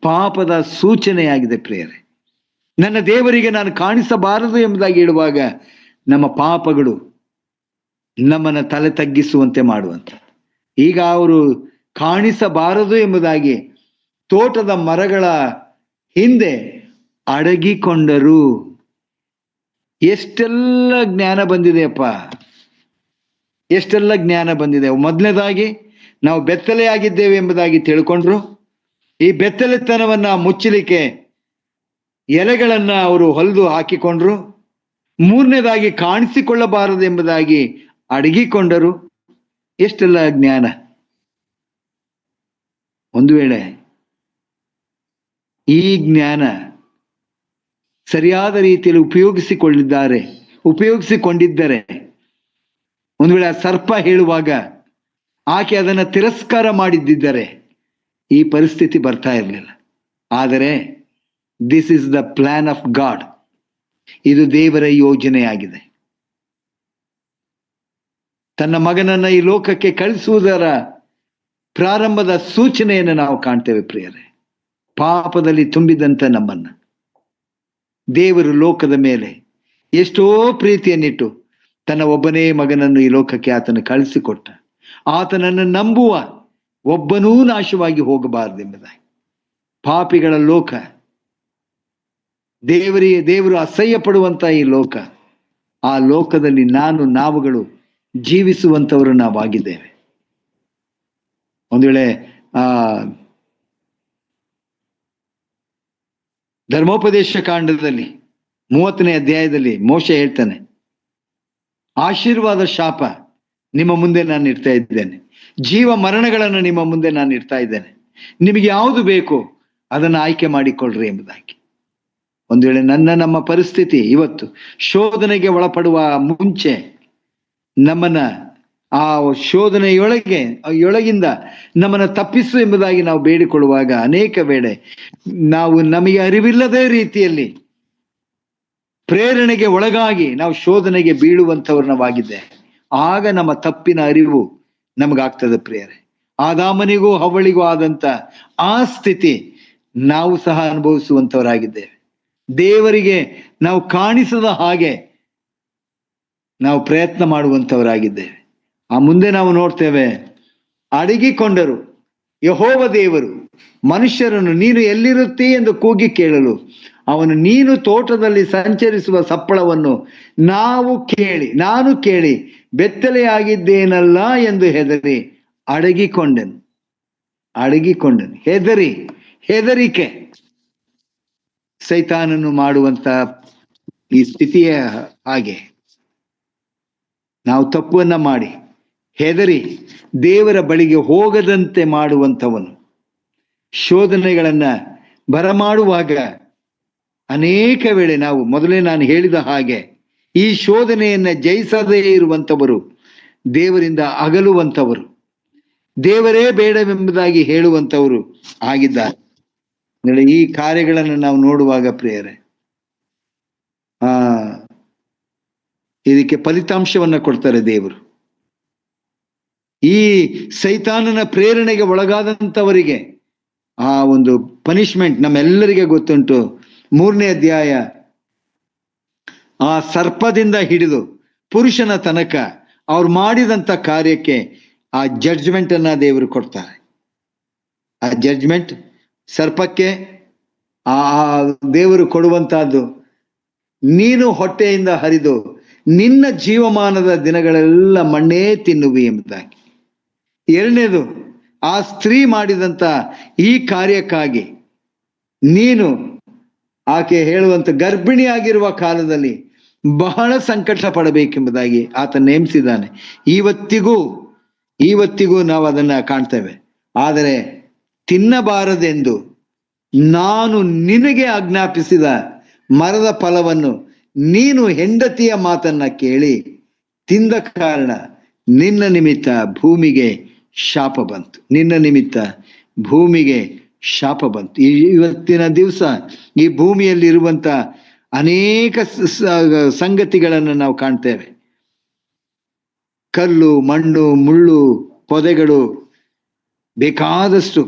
ಪಾಪದ ಸೂಚನೆಯಾಗಿದೆ. ಪ್ರಿಯರೇ, ನನ್ನ ದೇವರಿಗೆ ನಾನು ಕಾಣಿಸಬಾರದು ಎಂಬುದಾಗಿ ಹೇಳುವಾಗ ನಮ್ಮ ಪಾಪಗಳು ನಮ್ಮನ್ನ ತಲೆ ತಗ್ಗಿಸುವಂತೆ ಮಾಡುವಂತ. ಈಗ ಅವರು ಕಾಣಿಸಬಾರದು ಎಂಬುದಾಗಿ ತೋಟದ ಮರಗಳ ಹಿಂದೆ ಅಡಗಿಕೊಂಡರು. ಎಷ್ಟೆಲ್ಲ ಜ್ಞಾನ ಬಂದಿದೆಯಪ್ಪ, ಎಷ್ಟೆಲ್ಲ ಜ್ಞಾನ ಬಂದಿದೆ. ಮೊದಲನೇದಾಗಿ ನಾವು ಬೆತ್ತಲೆಯಾಗಿದ್ದೇವೆ ಎಂಬುದಾಗಿ ತಿಳ್ಕೊಂಡ್ರು. ಈ ಬೆತ್ತಲೆತನವನ್ನ ಮುಚ್ಚಲಿಕ್ಕೆ ಎಲೆಗಳನ್ನ ಅವರು ಹೊಲಿದು ಹಾಕಿಕೊಂಡ್ರು. ಮೂರನೇದಾಗಿ ಕಾಣಿಸಿಕೊಳ್ಳಬಾರದು ಎಂಬುದಾಗಿ ಅಡಗಿಕೊಂಡರು. ಎಷ್ಟೆಲ್ಲ ಜ್ಞಾನ. ಒಂದು ವೇಳೆ ಈ ಜ್ಞಾನ ಸರಿಯಾದ ರೀತಿಯಲ್ಲಿ ಉಪಯೋಗಿಸಿಕೊಂಡಿದ್ದರೆ, ಒಂದು ವೇಳೆ ಸರ್ಪ ಹೇಳುವಾಗ ಆಕೆ ಅದನ್ನು ತಿರಸ್ಕಾರ ಮಾಡಿದ್ದರೆ ಈ ಪರಿಸ್ಥಿತಿ ಬರ್ತಾ ಇರಲಿಲ್ಲ. ಆದರೆ this is the plan of god. ಇದು ದೇವರ ಯೋಜನೆಯಾಗಿದೆ. ತನ್ನ ಮಗನನ್ನ ಈ ಲೋಕಕ್ಕೆ ಕಳಿಸುವುದರ ಪ್ರಾರಂಭದ ಸೂಚನೆಯನ್ನು ನಾವು ಕಾಣ್ತೇವೆ. ಪ್ರಿಯರೇ, ಪಾಪದಲ್ಲಿ ತುಂಬಿದಂತ ನಮ್ಮನ್ನ ದೇವರು ಲೋಕದ ಮೇಲೆ ಎಷ್ಟೋ ಪ್ರೀತಿಯನ್ನಿಟ್ಟು ತನ್ನ ಒಬ್ಬನೇ ಮಗನನ್ನು ಈ ಲೋಕಕ್ಕೆ ಆತನು ಕಳಿಸಿಕೊಟ್ಟ. ಆತನನ್ನು ನಂಬುವ ಒಬ್ಬನೂ ನಾಶವಾಗಿ ಹೋಗಬಾರದೆಂಬುದಾಗಿ. ಪಾಪಿಗಳ ಲೋಕ, ದೇವರು ಅಸಹ್ಯ ಪಡುವಂತ ಈ ಲೋಕ, ಆ ಲೋಕದಲ್ಲಿ ನಾವುಗಳು ಜೀವಿಸುವಂತವರು ನಾವಾಗಿದ್ದೇವೆ. ಒಂದು ವೇಳೆ ಧರ್ಮೋಪದೇಶ ಕಾಂಡದಲ್ಲಿ 30ನೇ ಅಧ್ಯಾಯದಲ್ಲಿ ಮೋಶೆ ಹೇಳ್ತಾನೆ, ಆಶೀರ್ವಾದ ಶಾಪ ನಿಮ್ಮ ಮುಂದೆ ನಾನು ಇಡ್ತಾ ಇದ್ದೇನೆ, ಜೀವ ಮರಣಗಳನ್ನು ನಿಮ್ಮ ಮುಂದೆ ನಾನು ಇಡ್ತಾ ಇದ್ದೇನೆ, ನಿಮಗೆ ಯಾವುದು ಬೇಕು ಅದನ್ನು ಆಯ್ಕೆ ಮಾಡಿಕೊಳ್ಳ್ರಿ ಎಂಬುದಾಗಿ. ಒಂದು ವೇಳೆ ನಮ್ಮ ಪರಿಸ್ಥಿತಿ ಇವತ್ತು ಶೋಧನೆಗೆ ಒಳಪಡುವ ಮುಂಚೆ ನಮ್ಮನ್ನ ಆ ಶೋಧನೆಯೊಳಗಿಂದ ನಮ್ಮನ್ನ ತಪ್ಪಿಸು ಎಂಬುದಾಗಿ ನಾವು ಬೇಡಿಕೊಳ್ಳುವಾಗ ಅನೇಕ ವೇಳೆ ನಾವು ನಮಗೆ ಅರಿವಿಲ್ಲದೇ ರೀತಿಯಲ್ಲಿ ಪ್ರೇರಣೆಗೆ ಒಳಗಾಗಿ ನಾವು ಶೋಧನೆಗೆ ಬೀಳುವಂಥವ್ರು ನಾವಾಗಿದ್ದೇವೆ. ಆಗ ನಮ್ಮ ತಪ್ಪಿನ ಅರಿವು ನಮಗಾಗ್ತದೆ. ಪ್ರಿಯರೇ, ಆದಾಮನಿಗೂ ಹವ್ವಳಿಗೂ ಆದಂತ ಆ ಸ್ಥಿತಿ ನಾವು ಸಹ ಅನುಭವಿಸುವಂಥವರಾಗಿದ್ದೇವೆ. ದೇವರಿಗೆ ನಾವು ಕಾಣಿಸದ ಹಾಗೆ ನಾವು ಪ್ರಯತ್ನ ಮಾಡುವಂಥವರಾಗಿದ್ದೇವೆ. ಆ ಮುಂದೆ ನಾವು ನೋಡ್ತೇವೆ, ಅಡಗಿಕೊಂಡರು. ಯೆಹೋವ ದೇವರು ಮನುಷ್ಯರನ್ನು ನೀನು ಎಲ್ಲಿರುತ್ತೀ ಎಂದು ಕೂಗಿ ಕೇಳಲು ಅವನು, ನೀನು ತೋಟದಲ್ಲಿ ಸಂಚರಿಸುವ ಸಪ್ಪಳವನ್ನು ನಾನು ಕೇಳಿ ಬೆತ್ತಲೆಯಾಗಿದ್ದೇನಲ್ಲ ಎಂದು ಅಡಗಿಕೊಂಡನು. ಹೆದರಿಕೆ ಸೈತಾನನು ಮಾಡುವಂತ ಈ ಸ್ಥಿತಿಯ ಹಾಗೆ ನಾವು ತಪ್ಪನ್ನ ಮಾಡಿ ಹೆದರಿ ದೇವರ ಬಳಿಗೆ ಹೋಗದಂತೆ ಮಾಡುವಂಥವನು. ಶೋಧನೆಗಳನ್ನ ಬರಮಾಡುವಾಗ ಅನೇಕ ವೇಳೆ ನಾವು ಮೊದಲೇ ನಾನು ಹೇಳಿದ ಹಾಗೆ ಈ ಶೋಧನೆಯನ್ನ ಜಯಿಸದೇ ಇರುವಂಥವರು, ದೇವರಿಂದ ಅಗಲುವಂಥವರು, ದೇವರೇ ಬೇಡವೆಂಬುದಾಗಿ ಹೇಳುವಂಥವರು ಆಗಿದ್ದಾರೆ. ಈ ಕಾರ್ಯಗಳನ್ನು ನಾವು ನೋಡುವಾಗ ಪ್ರಿಯರೇ, ಇದಕ್ಕೆ ಫಲಿತಾಂಶವನ್ನ ಕೊಡ್ತಾರೆ ದೇವರು. ಈ ಸೈತಾನನ ಪ್ರೇರಣೆಗೆ ಒಳಗಾದಂಥವರಿಗೆ ಆ ಒಂದು ಪನಿಷ್ಮೆಂಟ್ ನಮ್ಮೆಲ್ಲರಿಗೆ ಗೊತ್ತುಂಟು. 3ನೇ ಅಧ್ಯಾಯ, ಆ ಸರ್ಪದಿಂದ ಹಿಡಿದು ಪುರುಷನ ತನಕ ಅವ್ರು ಮಾಡಿದಂತ ಕಾರ್ಯಕ್ಕೆ ಆ ಜಡ್ಜ್ಮೆಂಟ್ ಅನ್ನ ದೇವರು ಕೊಡ್ತಾರೆ. ಆ ಜಡ್ಜ್ಮೆಂಟ್ ಸರ್ಪಕ್ಕೆ ಆ ದೇವರು ಕೊಡುವಂತಹದ್ದು, ನೀನು ಹೊಟ್ಟೆಯಿಂದ ಹರಿದು ನಿನ್ನ ಜೀವಮಾನದ ದಿನಗಳೆಲ್ಲ ಮಣ್ಣೇ ತಿನ್ನುವಿ ಎಂಬುದಾಗಿ. 2ನೇದು, ಆ ಸ್ತ್ರೀ ಮಾಡಿದಂತ ಈ ಕಾರ್ಯಕ್ಕಾಗಿ ನೀನು, ಆಕೆ ಹೇಳುವಂತ ಗರ್ಭಿಣಿಯಾಗಿರುವ ಕಾಲದಲ್ಲಿ ಬಹಳ ಸಂಕಟ ಪಡಬೇಕೆಂಬುದಾಗಿ ಆತ ನೇಮಿಸಿದ್ದಾನೆ. ಇವತ್ತಿಗೂ ನಾವು ಅದನ್ನ ಕಾಣ್ತೇವೆ. ಆದರೆ ತಿನ್ನಬಾರದೆಂದು ನಾನು ನಿನಗೆ ಆಜ್ಞಾಪಿಸಿದ ಮರದ ಫಲವನ್ನು ನೀನು ಹೆಂಡತಿಯ ಮಾತನ್ನ ಕೇಳಿ ತಿಂದ ಕಾರಣ ನಿನ್ನ ನಿಮಿತ್ತ ಭೂಮಿಗೆ ಶಾಪ ಬಂತು. ನಿನ್ನ ನಿಮಿತ್ತ ಭೂಮಿಗೆ ಶಾಪ ಬಂತು. ಇವತ್ತಿನ ದಿವಸ ಈ ಭೂಮಿಯಲ್ಲಿ ಇರುವಂತ ಅನೇಕ ಸಂಗತಿಗಳನ್ನು ನಾವು ಕಾಣ್ತೇವೆ. ಕಲ್ಲು, ಮಣ್ಣು, ಮುಳ್ಳು, ಪೊದೆಗಳು ಬೇಕಾದಷ್ಟು.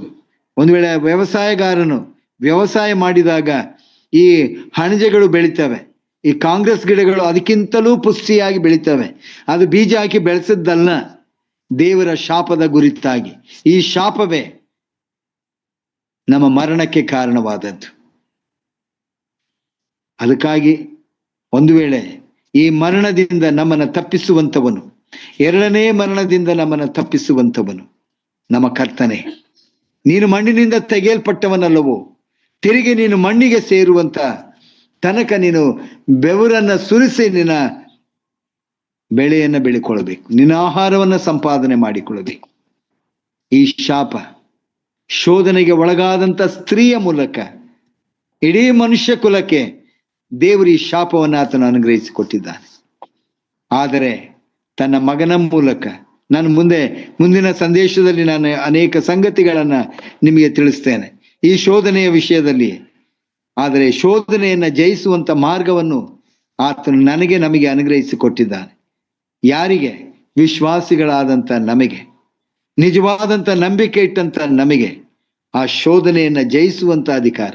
ಒಂದು ವೇಳೆ ವ್ಯವಸಾಯಗಾರನು ವ್ಯವಸಾಯ ಮಾಡಿದಾಗ ಈ ಹಣಜೆಗಳು ಬೆಳಿತವೆ, ಈ ಕಾಂಗ್ರೆಸ್ ಗಿಡಗಳು ಅದಕ್ಕಿಂತಲೂ ಪುಷ್ಟಿಯಾಗಿ ಬೆಳಿತವೆ. ಅದು ಬೀಜ ಹಾಕಿ ಬೆಳೆಸದ್ದಲ್ಲ, ದೇವರ ಶಾಪದ ಗುರಿತಾಗಿ. ಈ ಶಾಪವೇ ನಮ್ಮ ಮರಣಕ್ಕೆ ಕಾರಣವಾದದ್ದು. ಅದಕ್ಕಾಗಿ ಒಂದು ವೇಳೆ ಈ ಮರಣದಿಂದ ನಮ್ಮನ್ನು ತಪ್ಪಿಸುವಂಥವನು, 2ನೇ ಮರಣದಿಂದ ನಮ್ಮನ್ನು ತಪ್ಪಿಸುವಂಥವನು ನಮ್ಮ ಕರ್ತನೆ. ನೀನು ಮಣ್ಣಿನಿಂದ ತೆಗೆಯಲ್ಪಟ್ಟವನಲ್ಲವೋ, ತಿರುಗಿ ನೀನು ಮಣ್ಣಿಗೆ ಸೇರುವಂತ ತನಕ ನೀನು ಬೆವರನ್ನ ಸುರಿಸಿ ನಿನ್ನ ಬೆಳೆಯನ್ನ ಬೆಳೆಕೊಳ್ಳಬೇಕು, ನಿನ್ನ ಆಹಾರವನ್ನ ಸಂಪಾದನೆ ಮಾಡಿಕೊಳ್ಳಬೇಕು. ಈ ಶಾಪ, ಶೋಧನೆಗೆ ಒಳಗಾದಂತ ಸ್ತ್ರೀಯ ಮೂಲಕ ಇಡೀ ಮನುಷ್ಯ ಕುಲಕ್ಕೆ ದೇವರು ಈ ಶಾಪವನ್ನು ಆತನು ಅನುಗ್ರಹಿಸಿಕೊಟ್ಟಿದ್ದಾನೆ. ಆದರೆ ತನ್ನ ಮಗನ ಮೂಲಕ, ನಾನು ಮುಂದಿನ ಸಂದೇಶದಲ್ಲಿ ನಾನು ಅನೇಕ ಸಂಗತಿಗಳನ್ನ ನಿಮಗೆ ತಿಳಿಸ್ತೇನೆ ಈ ಶೋಧನೆಯ ವಿಷಯದಲ್ಲಿ. ಆದರೆ ಶೋಧನೆಯನ್ನ ಜಯಿಸುವಂತ ಮಾರ್ಗವನ್ನು ಆತನು ನಮಗೆ ಅನುಗ್ರಹಿಸಿಕೊಟ್ಟಿದ್ದಾನೆ. ಯಾರಿಗೆ? ವಿಶ್ವಾಸಿಗಳಾದಂಥ ನಮಗೆ, ನಿಜವಾದಂಥ ನಂಬಿಕೆ ಇಟ್ಟಂತ ನಮಗೆ ಆ ಶೋಧನೆಯನ್ನ ಜಯಿಸುವಂತ ಅಧಿಕಾರ.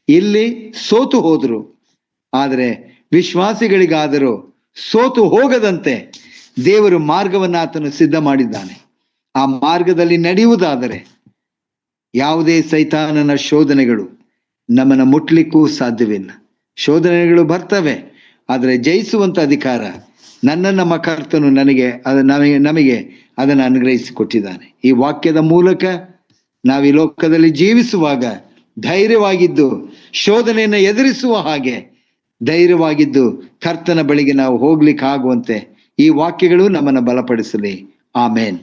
ಇಲ್ಲಿ ಸೋತು ಹೋದ್ರು, ಆದರೆ ವಿಶ್ವಾಸಿಗಳಿಗಾದರೂ ಸೋತು ಹೋಗದಂತೆ ದೇವರು ಮಾರ್ಗವನ್ನು ಆತನು ಸಿದ್ಧ ಮಾಡಿದ್ದಾನೆ. ಆ ಮಾರ್ಗದಲ್ಲಿ ನಡೆಯುವುದಾದರೆ ಯಾವುದೇ ಸೈತಾನನ ಶೋಧನೆಗಳು ನಮ್ಮನ್ನು ಮುಟ್ಲಿಕ್ಕೂ ಸಾಧ್ಯವಿಲ್ಲ. ಶೋಧನೆಗಳು ಬರ್ತವೆ, ಆದರೆ ಜಯಿಸುವಂತ ಅಧಿಕಾರ ನಮ್ಮ ಕರ್ತನು ನಮಗೆ ಅದನ್ನು ಅನುಗ್ರಹಿಸಿಕೊಟ್ಟಿದ್ದಾನೆ. ಈ ವಾಕ್ಯದ ಮೂಲಕ ನಾವು ಈ ಲೋಕದಲ್ಲಿ ಜೀವಿಸುವಾಗ ಧೈರ್ಯವಾಗಿದ್ದು ಶೋಧನೆಯನ್ನು ಎದುರಿಸುವ ಹಾಗೆ ಧೈರ್ಯವಾಗಿದ್ದು ಕರ್ತನ ಬಳಿಗೆ ನಾವು ಹೋಗ್ಲಿಕ್ಕೆ ಆಗುವಂತೆ ಈ ವಾಕ್ಯಗಳು ನಮ್ಮನ್ನು ಬಲಪಡಿಸಲಿ. ಆಮೇನ್.